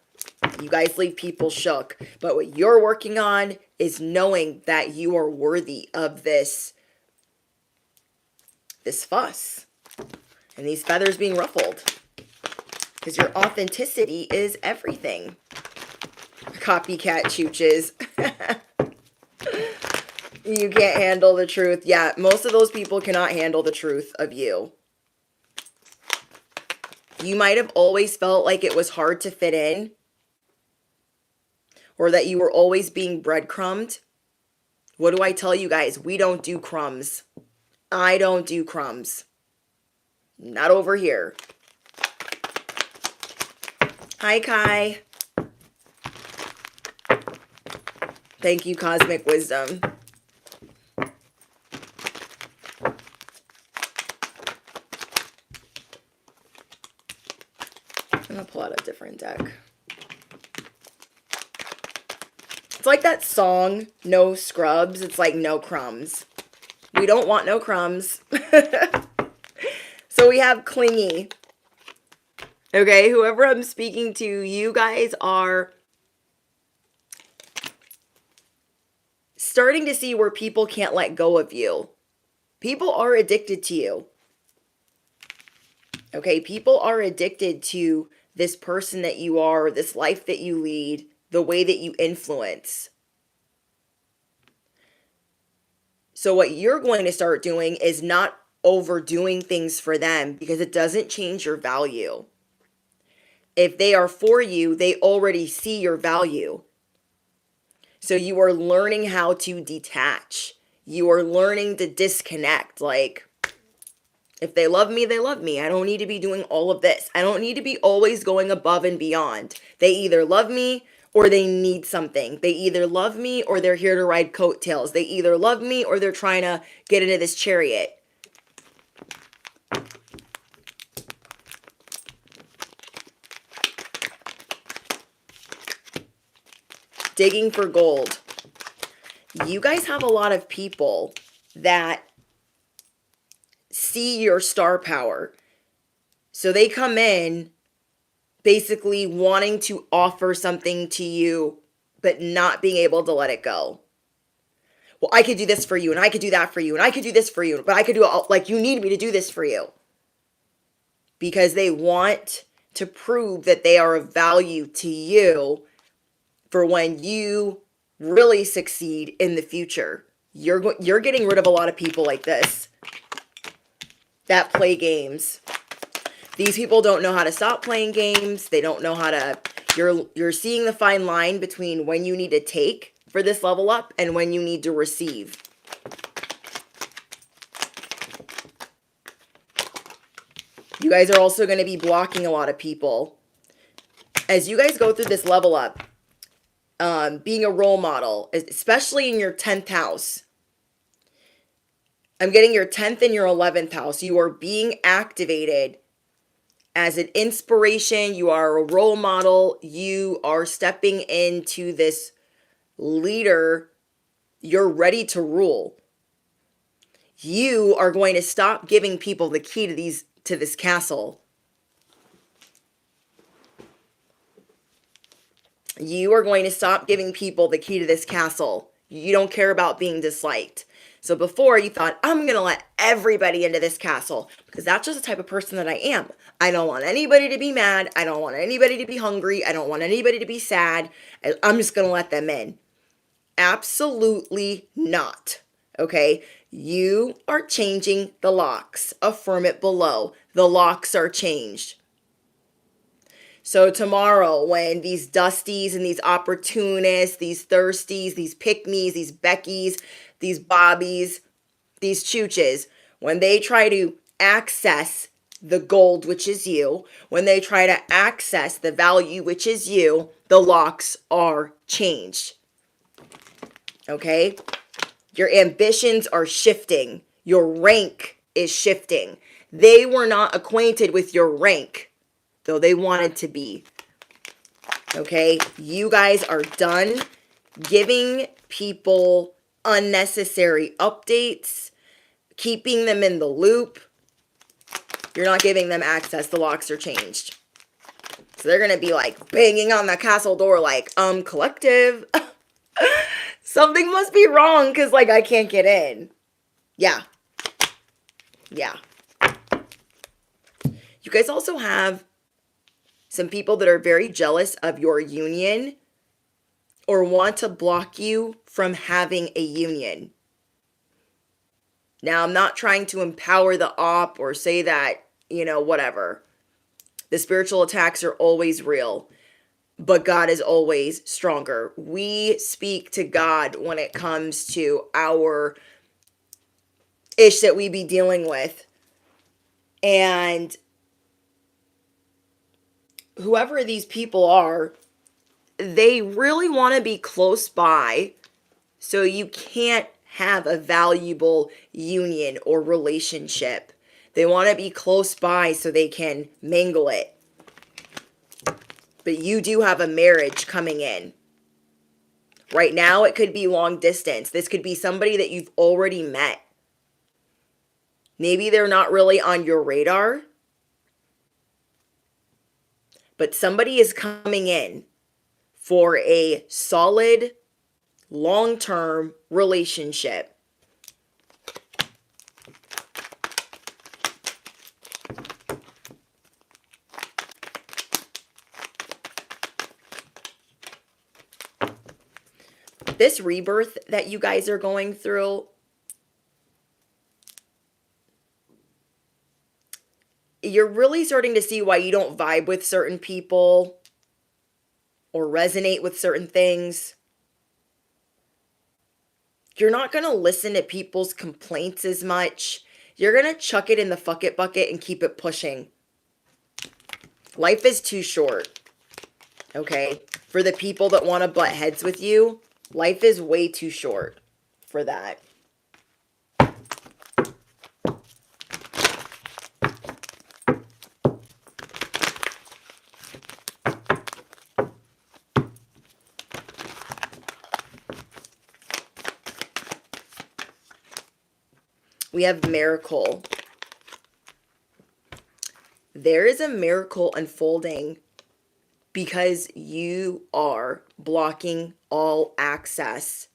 S1: You guys leave people shook. But what you're working on is knowing that you are worthy of this fuss and these feathers being ruffled. Because your authenticity is everything. Copycat chooches. You can't handle the truth. Yeah, most of those people cannot handle the truth of you. You might have always felt like it was hard to fit in, or that you were always being breadcrumbed. What do I tell you guys? We don't do crumbs. I don't do crumbs. Not over here. Hi, Kai. Thank you, Cosmic Wisdom. I'm going to pull out a different deck. It's like that song, No Scrubs. It's like no crumbs. We don't want no crumbs. So we have clingy. Okay, whoever I'm speaking to, you guys are starting to see where people can't let go of you. People are addicted to you. Okay, people are addicted to this person that you are, this life that you lead, the way that you influence. So what you're going to start doing is not overdoing things for them, because it doesn't change your value. If they are for you, they already see your value. So you are learning how to detach. You are learning to disconnect. Like, if they love me, they love me. I don't need to be doing all of this. I don't need to be always going above and beyond. They either love me or they need something. They either love me or they're here to ride coattails. They either love me or they're trying to get into this chariot. Digging for gold. You guys have a lot of people that see your star power. So they come in basically wanting to offer something to you, but not being able to let it go. Well, I could do this for you, and I could do that for you, and I could do this for you, but I could do all, like, you need me to do this for you. Because they want to prove that they are of value to you for when you really succeed in the future. You're getting rid of a lot of people like this that play games. These people don't know how to stop playing games. They don't know how to, you're seeing the fine line between when you need to take for this level up and when you need to receive. You guys are also going to be blocking a lot of people. As you guys go through this level up, being a role model, especially in your 10th house. I'm getting your 10th and your 11th house. You are being activated as an inspiration. You are a role model. You are stepping into this leader. You're ready to rule. You are going to stop giving people the key to this castle. You are going to stop giving people the key to this castle. You don't care about being disliked. So before you thought, I'm going to let everybody into this castle because that's just the type of person that I am. I don't want anybody to be mad. I don't want anybody to be hungry. I don't want anybody to be sad. I'm just going to let them in. Absolutely not. Okay. You are changing the locks. Affirm it below. The locks are changed. So tomorrow, when these dusties and these opportunists, these thirsties, these pick-me's, these Beckys, these Bobbies, these chooches, when they try to access the gold, which is you, when they try to access the value, which is you, the locks are changed. Okay? Your ambitions are shifting. Your rank is shifting. They were not acquainted with your rank, though they wanted to be. Okay? You guys are done giving people unnecessary updates, keeping them in the loop. You're not giving them access. The locks are changed. So they're going to be like banging on the castle door like, collective. Something must be wrong because like I can't get in. Yeah. Yeah. You guys also have some people that are very jealous of your union or want to block you from having a union. Now, I'm not trying to empower the op or say that, whatever. The spiritual attacks are always real, but God is always stronger. We speak to God when it comes to our ish that we be dealing with. And whoever these people are, they really want to be close by, so you can't have a valuable union or relationship. They want to be close by so they can mingle it. But you do have a marriage coming in. Right now, it could be long distance. This could be somebody that you've already met. Maybe they're not really on your radar, but somebody is coming in for a solid, long-term relationship. This rebirth that you guys are going through, you're really starting to see why you don't vibe with certain people or resonate with certain things. You're not going to listen to people's complaints as much. You're going to chuck it in the fuck it bucket and keep it pushing. Life is too short. Okay? For the people that want to butt heads with you, life is way too short for that. We have miracle. There is a miracle unfolding because you are blocking all access.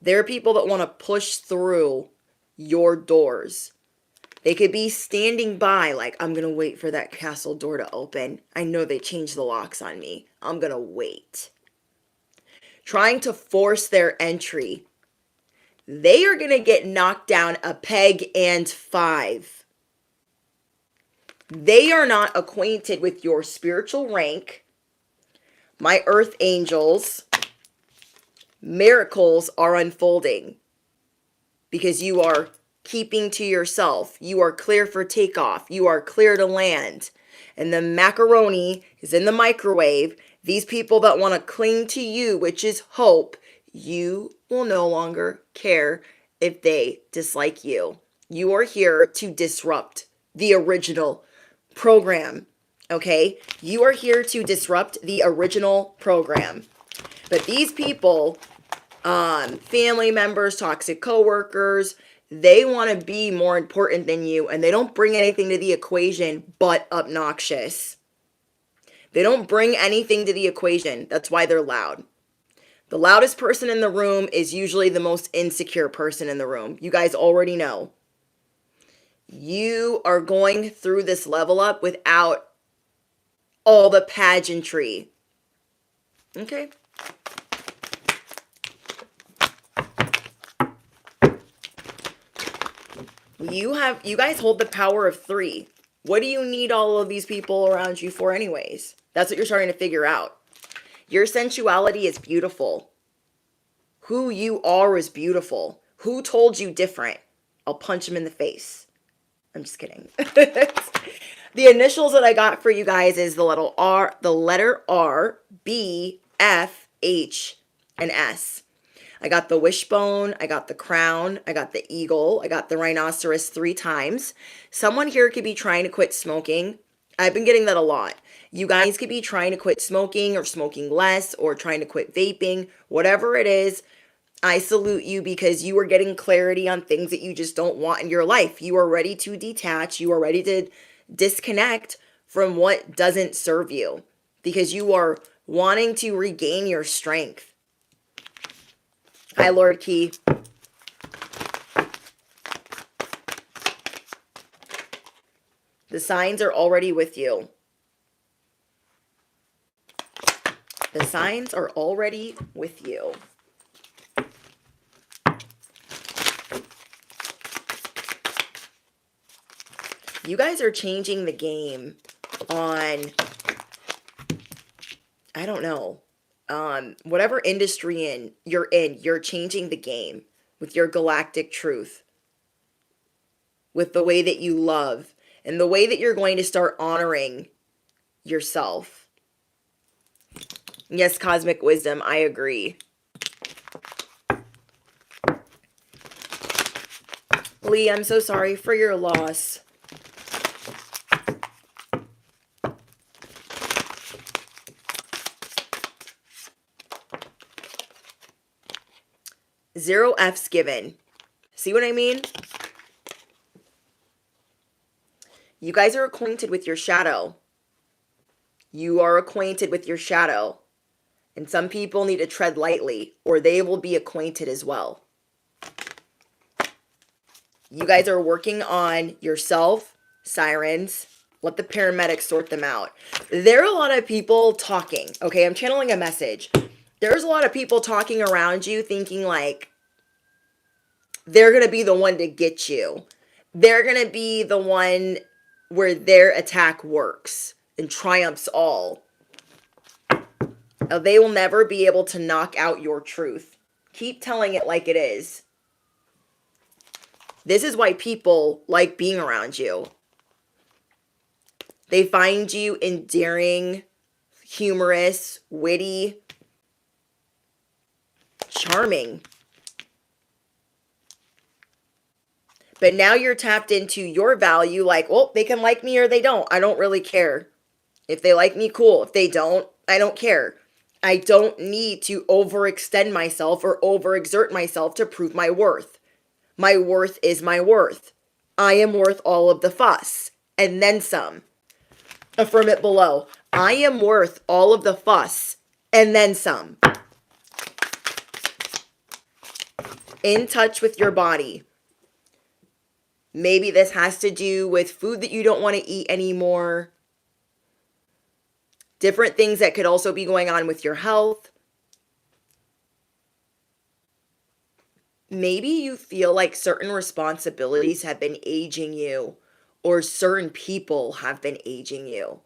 S1: There are people that want to push through your doors. They could be standing by like, I'm going to wait for that castle door to open. I know they changed the locks on me. I'm going to wait. trying to force their entry, they are going to get knocked down a peg and 5. They are not acquainted with your spiritual rank. My earth angels, miracles are unfolding because you are keeping to yourself. You are clear for takeoff. You are clear to land. And the macaroni is in the microwave. These people that want to cling to you, which is hope, you will no longer care if they dislike you. You are here to disrupt the original program, okay? You are here to disrupt the original program. But these people, family members, toxic coworkers, they want to be more important than you, and they don't bring anything to the equation but obnoxious. They don't bring anything to the equation. That's why they're loud. The loudest person in the room is usually the most insecure person in the room. You guys already know. You are going through this level up without all the pageantry. Okay? You guys hold the power of 3. What do you need all of these people around you for anyways? That's what you're starting to figure out. Your sensuality is beautiful. Who you are is beautiful. Who told you different? I'll punch him in the face. I'm just kidding. The initials that I got for you guys is the letter R, B, F, H, and S. I got the wishbone, I got the crown, I got the eagle, I got the rhinoceros 3 times. Someone here could be trying to quit smoking. I've been getting that a lot. You guys could be trying to quit smoking or smoking less or trying to quit vaping. Whatever it is, I salute you because you are getting clarity on things that you just don't want in your life. You are ready to detach. You are ready to disconnect from what doesn't serve you because you are wanting to regain your strength. Hi, Lord Key. The signs are already with you. The signs are already with you. You guys are changing the game on, I don't know, whatever industry you're in, you're changing the game with your galactic truth, with the way that you love, and the way that you're going to start honoring yourself. Yes, cosmic wisdom, I agree. Lee, I'm so sorry for your loss. Zero F's given. See what I mean? You guys are acquainted with your shadow. You are acquainted with your shadow. And some people need to tread lightly or they will be acquainted as well. You guys are working on yourself, sirens. Let the paramedics sort them out. There are a lot of people talking. Okay, I'm channeling a message. There's a lot of people talking around you thinking like they're going to be the one to get you. They're going to be the one where their attack works and triumphs all. They will never be able to knock out your truth. Keep telling it like it is. This is why people like being around you. They find you endearing, humorous, witty, charming. But now you're tapped into your value like, well, they can like me or they don't. I don't really care. If they like me, cool. If they don't, I don't care. I don't need to overextend myself or overexert myself to prove my worth. My worth is my worth. I am worth all of the fuss and then some. Affirm it below. I am worth all of the fuss and then some. In touch with your body. Maybe this has to do with food that you don't want to eat anymore. Different things that could also be going on with your health. maybe you feel like certain responsibilities have been aging you, or certain people have been aging you.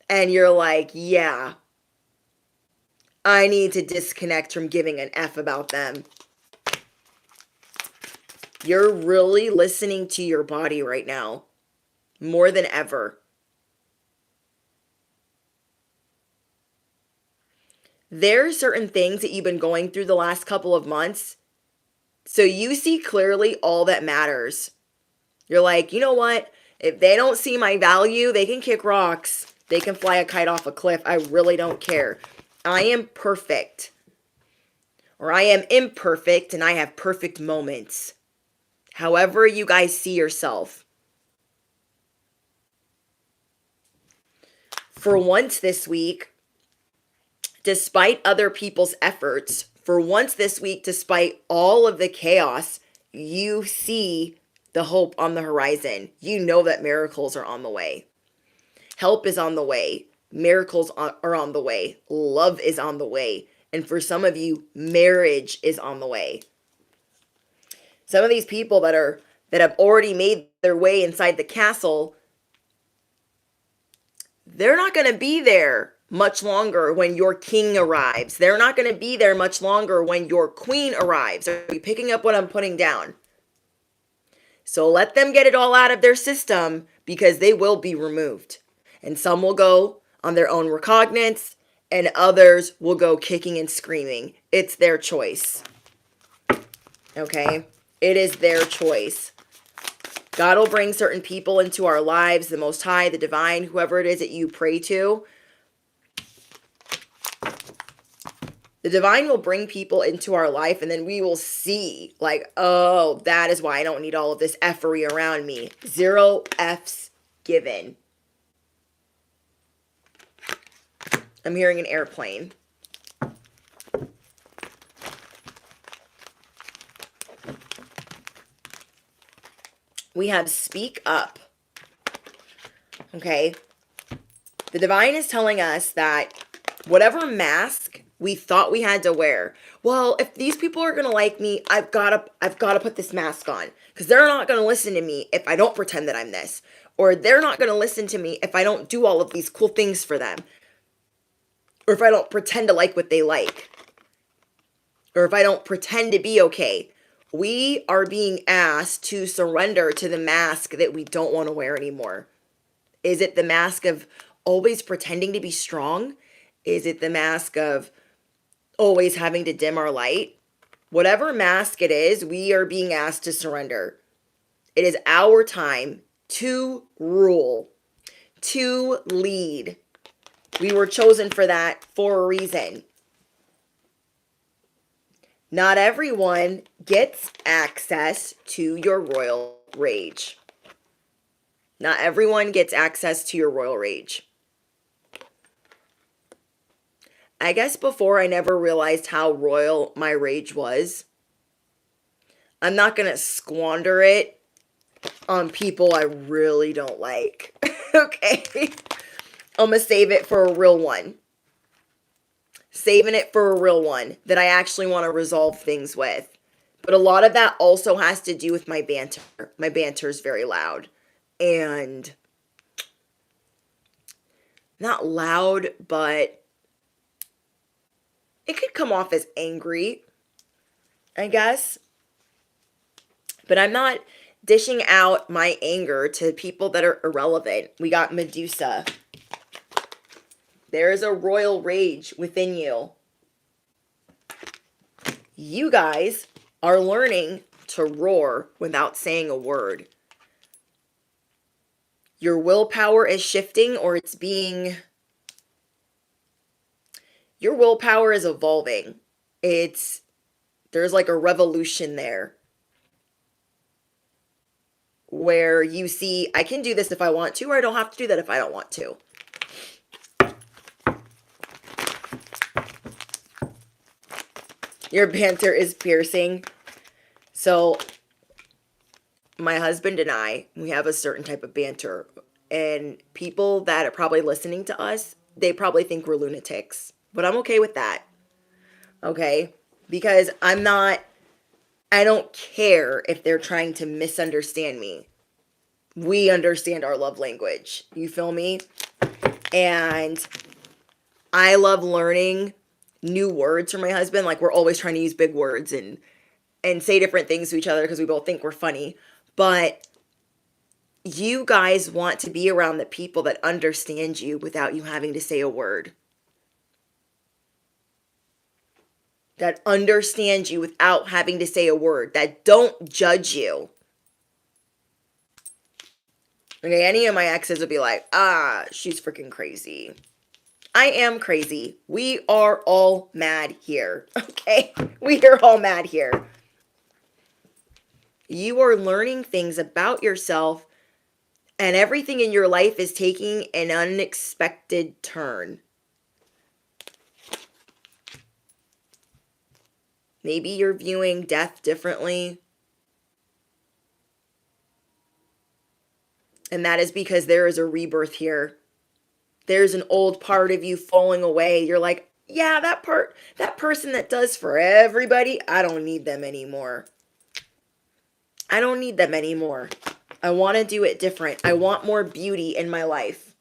S1: And you're like, yeah, I need to disconnect from giving an F about them. You're really listening to your body right now, more than ever. There are certain things that you've been going through the last couple of months, so you see clearly all that matters. You're like, you know what? If they don't see my value, they can kick rocks. They can fly a kite off a cliff. I really don't care. I am perfect. Or I am imperfect and I have perfect moments. However you guys see yourself. For once this week, despite other people's efforts, for once this week, despite all of the chaos, you see the hope on the horizon. You know that miracles are on the way. Help is on the way. Miracles are on the way. Love is on the way. And for some of you, marriage is on the way. Some of these people that have already made their way inside the castle, they're not going to be there much longer when your king arrives. They're not going to be there much longer when your queen arrives. Are you picking up what I'm putting down? So let them get it all out of their system, because they will be removed. And some will go on their own recognizance, and others will go kicking and screaming. It's their choice. Okay? It is their choice. God will bring certain people into our lives, the Most High, the Divine, whoever it is that you pray to. The Divine will bring people into our life, and then we will see, like, oh, that is why I don't need all of this effery around me. 0 F's given. I'm hearing an airplane. We have speak up. Okay? The Divine is telling us that whatever mask we thought we had to wear, well, if these people are going to like me, I've got to put this mask on, because they're not going to listen to me if I don't pretend that I'm this, or they're not going to listen to me if I don't do all of these cool things for them, or if I don't pretend to like what they like, or if I don't pretend to be okay. We are being asked to surrender to the mask that we don't want to wear anymore. Is it the mask of always pretending to be strong? Is it the mask of always having to dim our light? Whatever mask it is, we are being asked to surrender. It is our time to rule, to lead. We were chosen for that for a reason. Not everyone gets access to your royal rage. Not everyone gets access to your royal rage. I guess before I never realized how royal my rage was. I'm not going to squander it on people I really don't like. Okay? I'm going to save it for a real one. Saving it for a real one that I actually want to resolve things with. But a lot of that also has to do with my banter. My banter is very loud. And not loud, but it could come off as angry, I guess. But I'm not dishing out my anger to people that are irrelevant. We got Medusa. There is a royal rage within you. You guys are learning to roar without saying a word. Your willpower is shifting, or it's being... Your willpower is evolving. There's like a revolution there, where you see, I can do this if I want to, or I don't have to do that if I don't want to. Your banter is piercing. So, my husband and I, we have a certain type of banter. And people that are probably listening to us, they probably think we're lunatics. But I'm okay with that. Okay? because I don't care if they're trying to misunderstand me. We understand our love language. You feel me? And I love learning new words from my husband. Like, we're always trying to use big words and say different things to each other because we both think we're funny. But you guys want to be around the people that understand you without you having to say a word. That understand you without having to say a word. That don't judge you. Okay, any of my exes would be like, she's freaking crazy. I am crazy. We are all mad here. Okay? We are all mad here. You are learning things about yourself, and everything in your life is taking an unexpected turn. Maybe you're viewing death differently. And that is because there is a rebirth here. There's an old part of you falling away. You're like, yeah, that person that does for everybody, I don't need them anymore. I don't need them anymore. I want to do it different. I want more beauty in my life.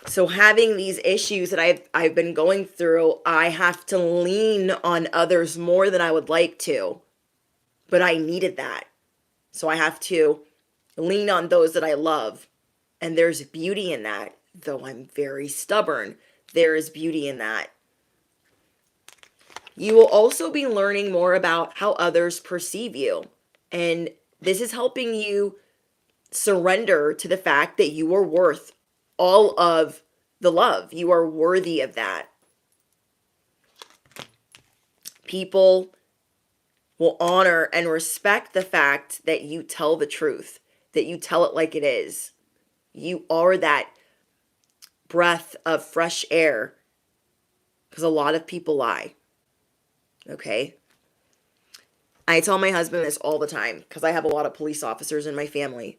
S1: So having these issues that I've been going through, I have to lean on others more than I would like to. But I needed that. So I have to lean on those that I love. And there's beauty in that. Though I'm very stubborn, there is beauty in that. You will also be learning more about how others perceive you. And this is helping you surrender to the fact that you are worth all of the love. You are worthy of that. People will honor and respect the fact that you tell the truth, that you tell it like it is. You are that breath of fresh air, because a lot of people lie. Okay? I tell my husband this all the time because I have a lot of police officers in my family.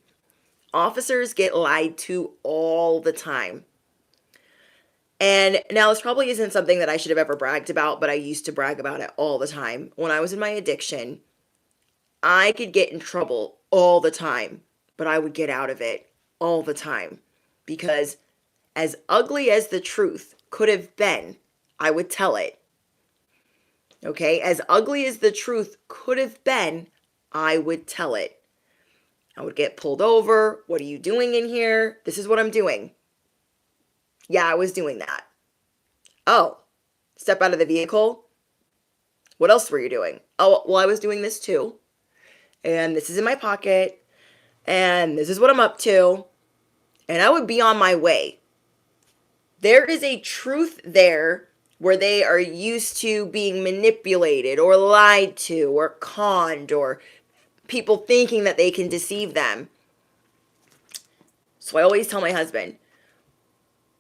S1: Officers get lied to all the time. And now this probably isn't something that I should have ever bragged about, but I used to brag about it all the time. When I was in my addiction, I could get in trouble all the time, but I would get out of it all the time. Because as ugly as the truth could have been, I would tell it. Okay? As ugly as the truth could have been, I would tell it. I would get pulled over. What are you doing in here? This is what I'm doing. Yeah, I was doing that. Oh, step out of the vehicle. What else were you doing? Oh, well, I was doing this too. And this is in my pocket. And this is what I'm up to. And I would be on my way. There is a truth there where they are used to being manipulated or lied to or conned or people thinking that they can deceive them. So I always tell my husband,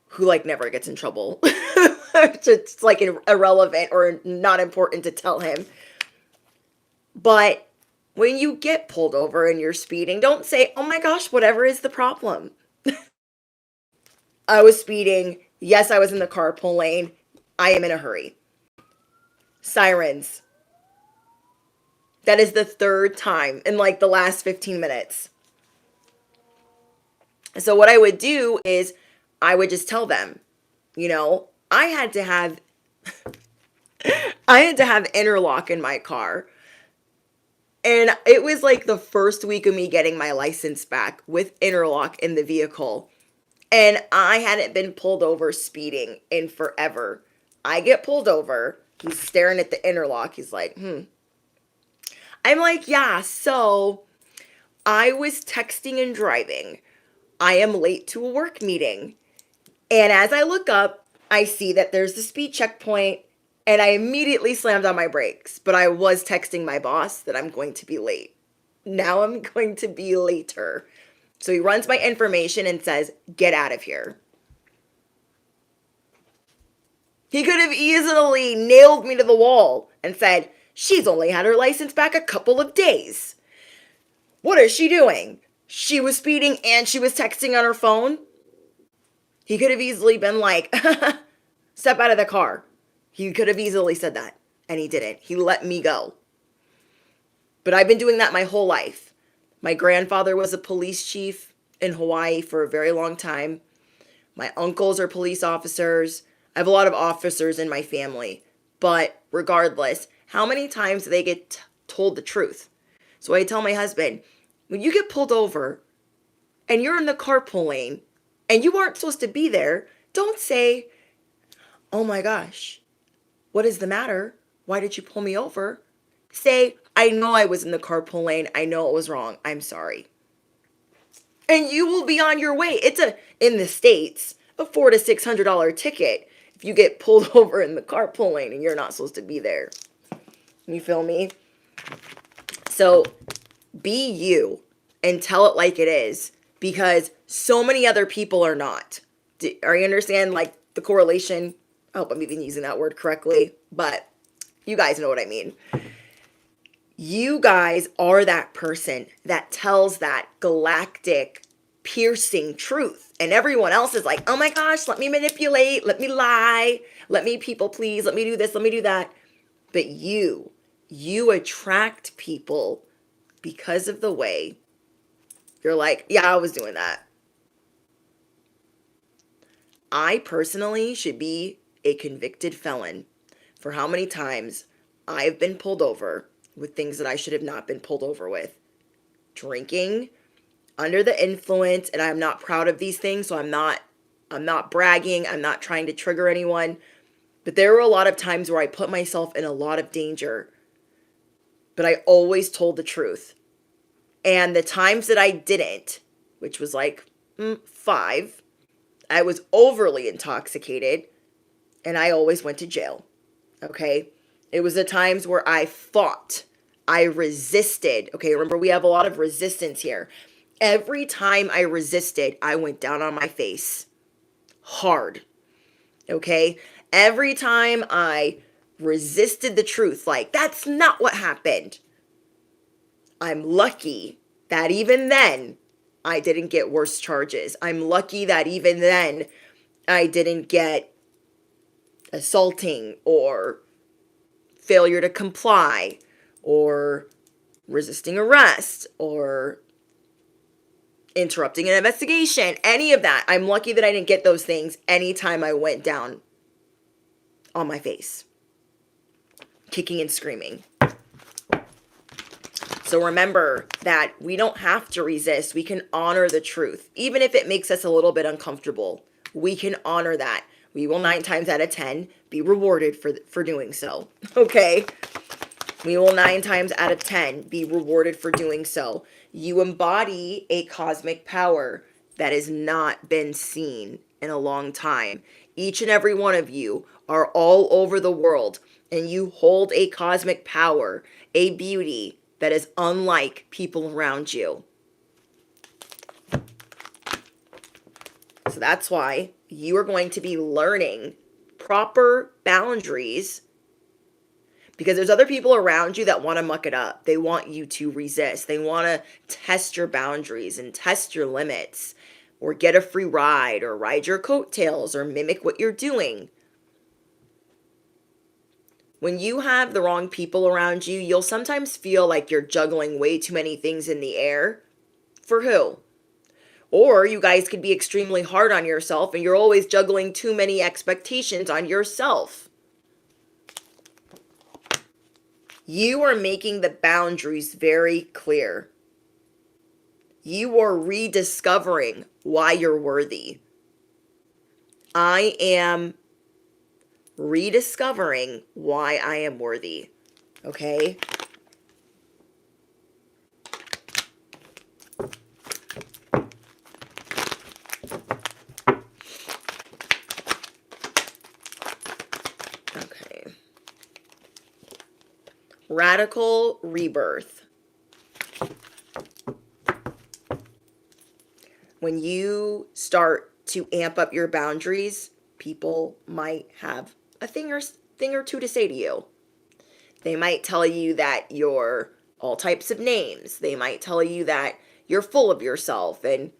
S1: who like never gets in trouble, it's like irrelevant or not important to tell him. But when you get pulled over and you're speeding, don't say, oh my gosh, whatever is the problem? I was speeding. Yes, I was in the carpool lane. I am in a hurry. Sirens. That is the third time in like the last 15 minutes. So what I would do is I would just tell them, I had to have interlock in my car. And it was like the first week of me getting my license back with interlock in the vehicle. And I hadn't been pulled over speeding in forever. I get pulled over. He's staring at the interlock. He's like, I'm like, yeah, so I was texting and driving. I am late to a work meeting. And as I look up, I see that there's the speed checkpoint. And I immediately slammed on my brakes. But I was texting my boss that I'm going to be late. Now I'm going to be later. So he runs my information and says, get out of here. He could have easily nailed me to the wall and said, she's only had her license back a couple of days. What is she doing? She was speeding and she was texting on her phone. He could have easily been like, step out of the car. He could have easily said that, and he didn't. He let me go. But I've been doing that my whole life. My grandfather was a police chief in Hawaii for a very long time. My uncles are police officers. I have a lot of officers in my family. But regardless, how many times do they get told the truth? So I tell my husband, when you get pulled over and you're in the carpool lane and you aren't supposed to be there, don't say, oh my gosh, what is the matter? Why did you pull me over? Say, I know I was in the carpool lane. I know it was wrong. I'm sorry. And you will be on your way. It's in the States, a $400 to $600 ticket if you get pulled over in the carpool lane and you're not supposed to be there. You feel me? So be you and tell it like it is, because so many other people are not. Are you understand like the correlation? I hope I'm even using that word correctly, but you guys know what I mean. You guys are that person that tells that galactic piercing truth. And everyone else is like, oh my gosh, let me manipulate, let me lie, let me people please, let me do this, let me do that. But you attract people because of the way you're like, yeah, I was doing that. I personally should be a convicted felon for how many times I've been pulled over with things that I should have not been pulled over with. Drinking, under the influence, and I'm not proud of these things, so I'm not bragging, I'm not trying to trigger anyone, but there were a lot of times where I put myself in a lot of danger, but I always told the truth. And the times that I didn't, which was like 5, I was overly intoxicated, and I always went to jail, okay? It was the times where I fought. I resisted. Okay, remember, we have a lot of resistance here. Every time I resisted, I went down on my face. Hard. Okay? Every time I resisted the truth, like, that's not what happened. I'm lucky that even then, I didn't get worse charges. I'm lucky that even then, I didn't get assaulting or failure to comply or resisting arrest or interrupting an investigation, any of that. I'm lucky that I didn't get those things anytime I went down on my face, kicking and screaming. So remember that we don't have to resist. We can honor the truth. Even if it makes us a little bit uncomfortable, we can honor that. We will 9 times out of 10 be rewarded for doing so. Okay? We will 9 times out of 10 be rewarded for doing so. You embody a cosmic power that has not been seen in a long time. Each and every one of you are all over the world, and you hold a cosmic power, a beauty that is unlike people around you. So that's why you are going to be learning proper boundaries, because there's other people around you that want to muck it up. They want you to resist. They want to test your boundaries and test your limits, or get a free ride, or ride your coattails, or mimic what you're doing. When you have the wrong people around you, you'll sometimes feel like you're juggling way too many things in the air. For who? Or you guys could be extremely hard on yourself and you're always juggling too many expectations on yourself. You are making the boundaries very clear. You are rediscovering why you're worthy. I am rediscovering why I am worthy. Okay? Okay. Radical rebirth. When you start to amp up your boundaries, people might have a thing or two to say to you. They might tell you that you're all types of names. They might tell you that you're full of yourself, and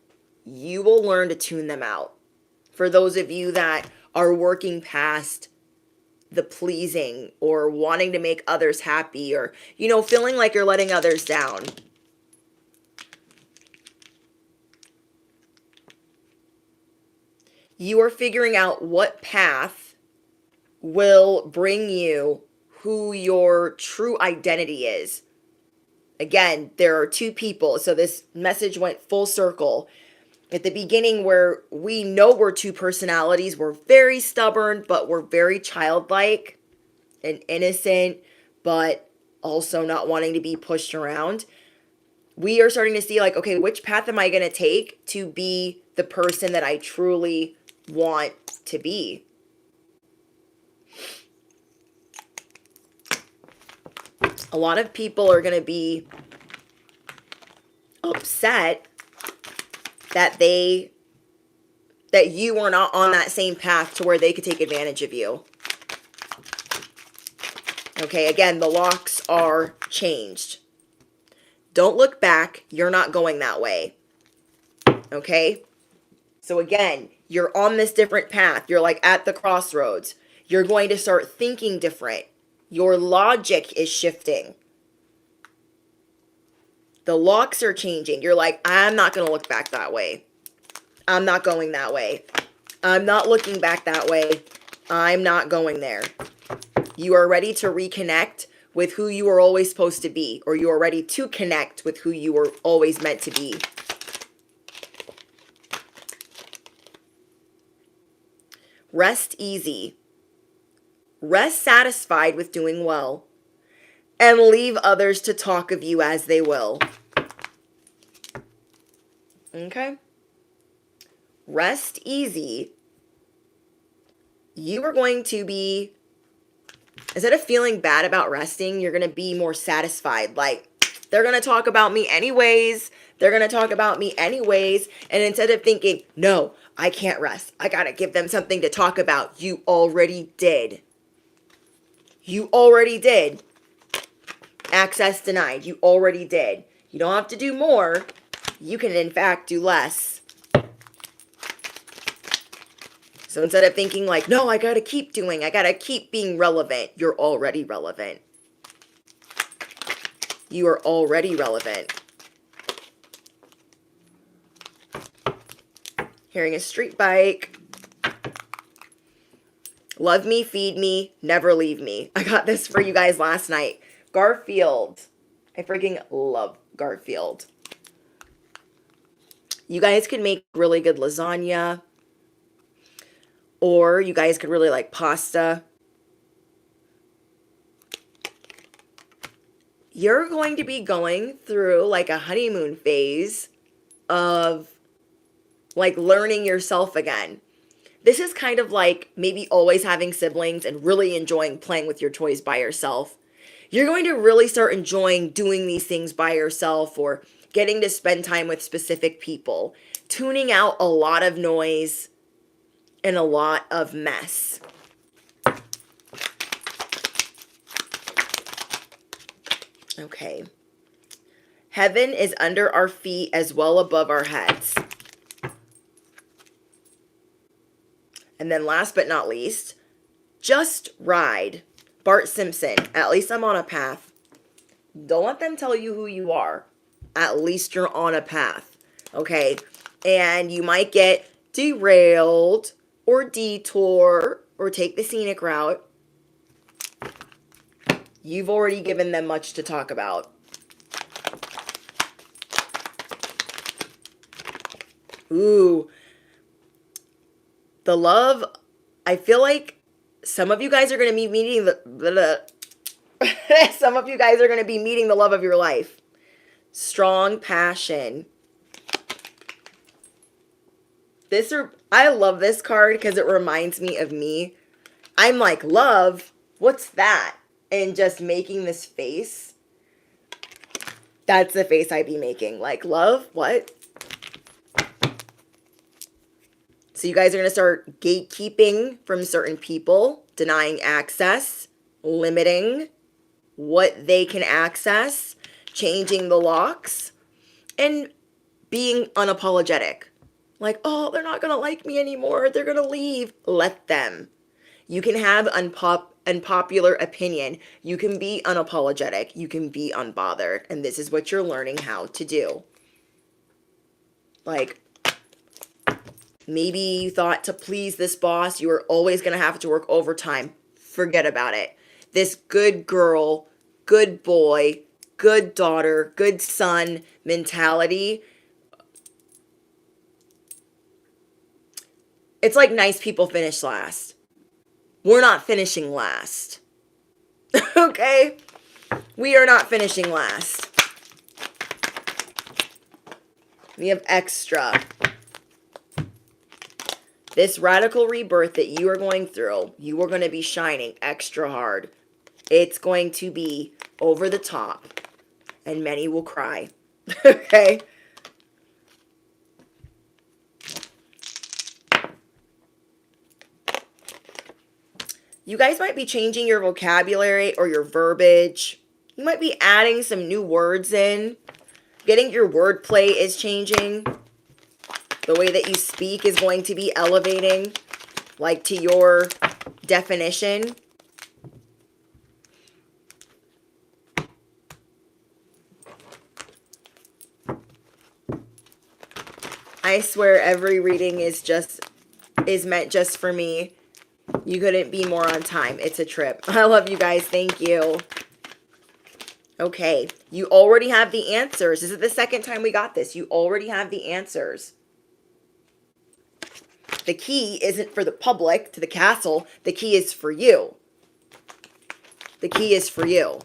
S1: you will learn to tune them out. For those of you that are working past the pleasing or wanting to make others happy, or, you know, feeling like you're letting others down. You are figuring out what path will bring you who your true identity is. Again, there are two people. So this message went full circle. At the beginning, where we know we're two personalities, we're very stubborn, but we're very childlike and innocent, but also not wanting to be pushed around. We are starting to see like, okay, which path am I going to take to be the person that I truly want to be? A lot of people are going to be upset that you are not on that same path to where they could take advantage of you. Okay, again, the locks are changed. Don't look back. You're not going that way. Okay? So again, you're on this different path. You're like at the crossroads. You're going to start thinking different. Your logic is shifting. The locks are changing. You're like, I'm not going to look back that way. I'm not going that way. I'm not looking back that way. I'm not going there. You are ready to reconnect with who you were always supposed to be, or you are ready to connect with who you were always meant to be. Rest easy. Rest satisfied with doing well, and leave others to talk of you as they will. Okay? Rest easy. You are going to be, instead of feeling bad about resting, you're going to be more satisfied. Like, they're going to talk about me anyways. They're going to talk about me anyways. And instead of thinking, no, I can't rest, I got to give them something to talk about, you already did. You already did. Access denied. You already did. You don't have to do more. You can, in fact, do less. So instead of thinking like, no, I got to keep doing, I got to keep being relevant, you're already relevant. You are already relevant. Hearing a street bike. Love me, feed me, never leave me. I got this for you guys last night. Garfield. I freaking love Garfield. You guys could make really good lasagna. Or you guys could really like pasta. You're going to be going through like a honeymoon phase of like learning yourself again. This is kind of like maybe always having siblings and really enjoying playing with your toys by yourself. You're going to really start enjoying doing these things by yourself, or getting to spend time with specific people, tuning out a lot of noise and a lot of mess. Okay. Heaven is under our feet as well above our heads. And then last but not least, just ride. Bart Simpson, at least I'm on a path. Don't let them tell you who you are. At least you're on a path. Okay? And you might get derailed or detour or take the scenic route. You've already given them much to talk about. Ooh. The love, I feel like some of you guys are going to be meeting some of you guys are going to be meeting the love of your life. Strong passion. I love this card because it reminds me of me. I'm like, love, what's that? And just making this face. That's the face I'd be making. Like, love, what? So you guys are going to start gatekeeping from certain people, denying access, limiting what they can access, changing the locks, and being unapologetic. Like, oh, they're not going to like me anymore. They're going to leave. Let them. You can have unpopular opinion. You can be unapologetic. You can be unbothered. And this is what you're learning how to do. Like, maybe you thought to please this boss, you were always going to have to work overtime. Forget about it. This good girl, good boy, good daughter, good son mentality, it's like nice people finish last. We're not finishing last. Okay? We are not finishing last. We have extra. This radical rebirth that you are going through, you are going to be shining extra hard. It's going to be over the top. And many will cry. Okay? You guys might be changing your vocabulary or your verbiage. You might be adding some new words in. Getting your wordplay is changing. The way that you speak is going to be elevating, like to your definition. I swear every reading is meant just for me. You couldn't be more on time. It's a trip. I love you guys. Thank you. Okay. You already have the answers. This is the second time we got this. You already have the answers. The key isn't for the public to the castle. The key is for you. The key is for you.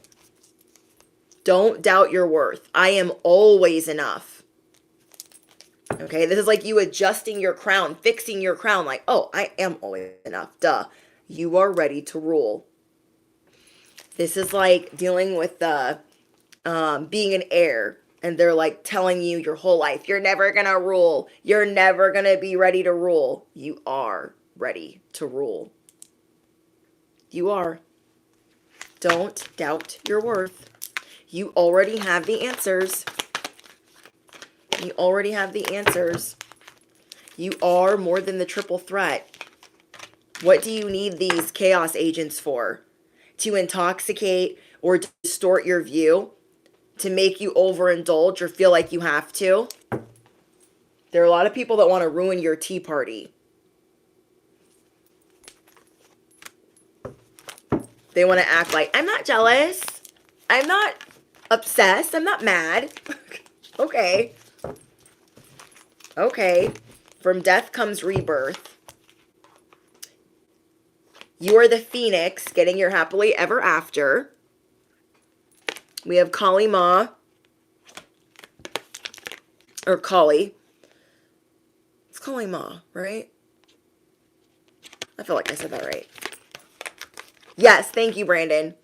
S1: Don't doubt your worth. I am always enough. Okay, this is like you adjusting your crown, fixing your crown. Like, oh, I am always enough. Duh. You are ready to rule. This is like dealing with the being an heir. And they're like telling you your whole life, you're never going to rule. You're never going to be ready to rule. You are ready to rule. You are. Don't doubt your worth. You already have the answers. You already have the answers. You are more than the triple threat. What do you need these chaos agents for? To intoxicate or distort your view? To make you overindulge or feel like you have to? There are a lot of people that want to ruin your tea party. They want to act like, I'm not jealous. I'm not obsessed. I'm not mad. Okay. Okay. From death comes rebirth. You are the phoenix getting your happily ever after. We have Kali Ma. Or Kali. It's Kali Ma, right? I feel like I said that right. Yes, thank you, Brandon.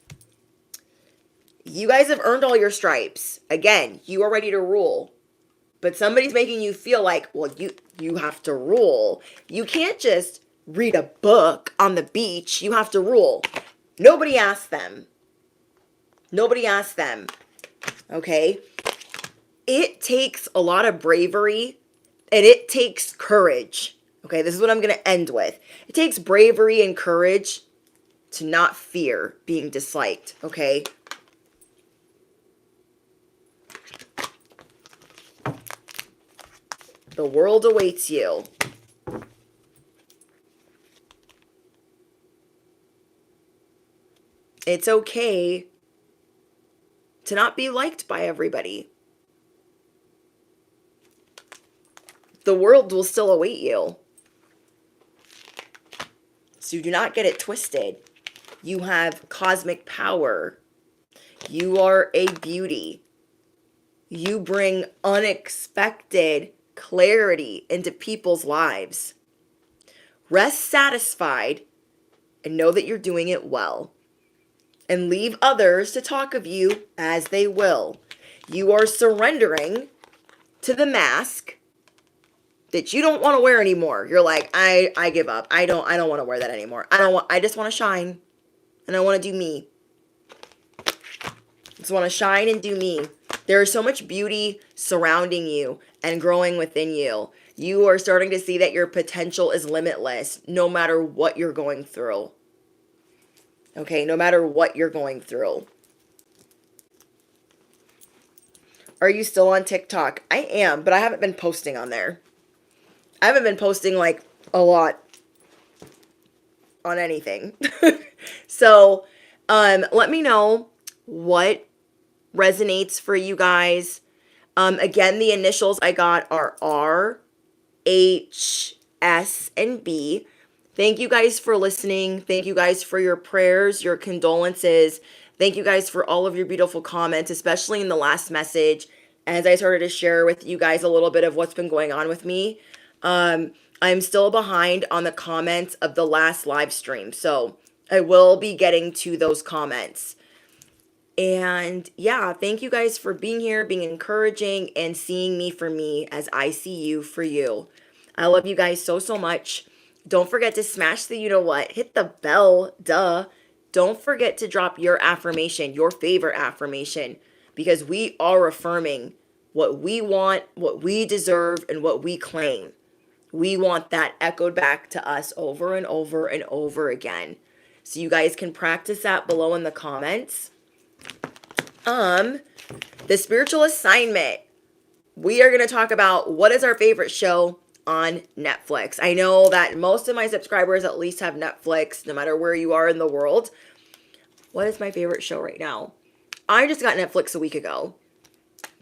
S1: You guys have earned all your stripes. Again, you are ready to rule. But somebody's making you feel like, well, you have to rule. You can't just read a book on the beach. You have to rule. Nobody asked them. Nobody asked them. Okay? It takes a lot of bravery and it takes courage. Okay, this is what I'm going to end with. It takes bravery and courage to not fear being disliked. Okay? The world awaits you. It's okay to not be liked by everybody. The world will still await you. So do not get it twisted. You have cosmic power. You are a beauty. You bring unexpected clarity into people's lives. Rest satisfied and know that you're doing it well. And leave others to talk of you as they will. You are surrendering to the mask that you don't want to wear anymore. You're like, I give up. I don't want to wear that anymore. I just want to shine. And I want to do me. I just want to shine and do me. There is so much beauty surrounding you and growing within you. You are starting to see that your potential is limitless no matter what you're going through. Okay, no matter what you're going through. Are you still on TikTok? I am, but I haven't been posting on there. I haven't been posting like a lot on anything. So, let me know what resonates for you guys. Again, the initials I got are R, H, S, and B. Thank you guys for listening. Thank you guys for your prayers, your condolences. Thank you guys for all of your beautiful comments, especially in the last message. As I started to share with you guys a little bit of what's been going on with me. I'm still behind on the comments of the last live stream. So I will be getting to those comments. And yeah, thank you guys for being here, being encouraging, and seeing me for me as I see you for you. I love you guys so, so much. Don't forget to smash the you know what, hit the bell, duh. Don't forget to drop your affirmation, your favorite affirmation, because we are affirming what we want, what we deserve, and what we claim. We want that echoed back to us over and over and over again. So you guys can practice that below in the comments. The spiritual assignment. We are going to talk about what is our favorite show on Netflix. I know that most of my subscribers at least have Netflix, no matter where you are in the world. What is my favorite show right now? I just got Netflix a week ago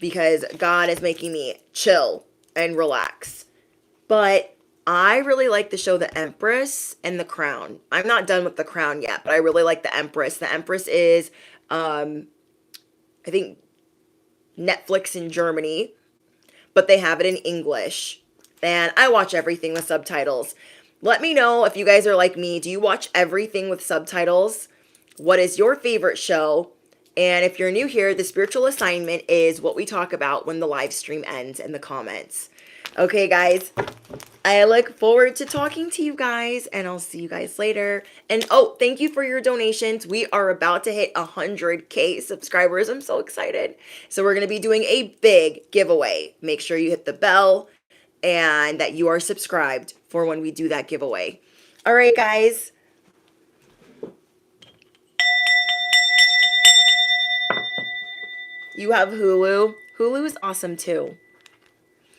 S1: because God is making me chill and relax. But I really like the show The Empress and The Crown. I'm not done with The Crown yet, but I really like The Empress. The Empress is, I think, Netflix in Germany, but they have it in English. And I watch everything with subtitles. Let me know if you guys are like me. Do you watch everything with subtitles? What is your favorite show? And if you're new here, the spiritual assignment is what we talk about when the live stream ends in the comments. Okay, guys, I look forward to talking to you guys, and I'll see you guys later. And oh, thank you for your donations. We are about to hit 100K subscribers. I'm so excited. So we're going to be doing a big giveaway. Make sure you hit the bell and that you are subscribed for when we do that giveaway. All right, guys. You have Hulu. Hulu is awesome too.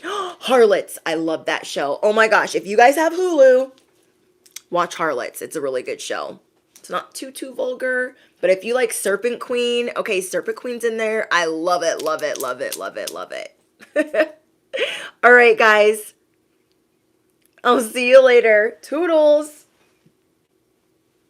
S1: Harlots. I love that show. Oh my gosh. If you guys have Hulu, watch Harlots. It's a really good show. It's not too vulgar, but if you like Serpent Queen, okay, Serpent Queen's in there. I love it, love it, love it, love it, love it. All right, guys. I'll see you later. Toodles.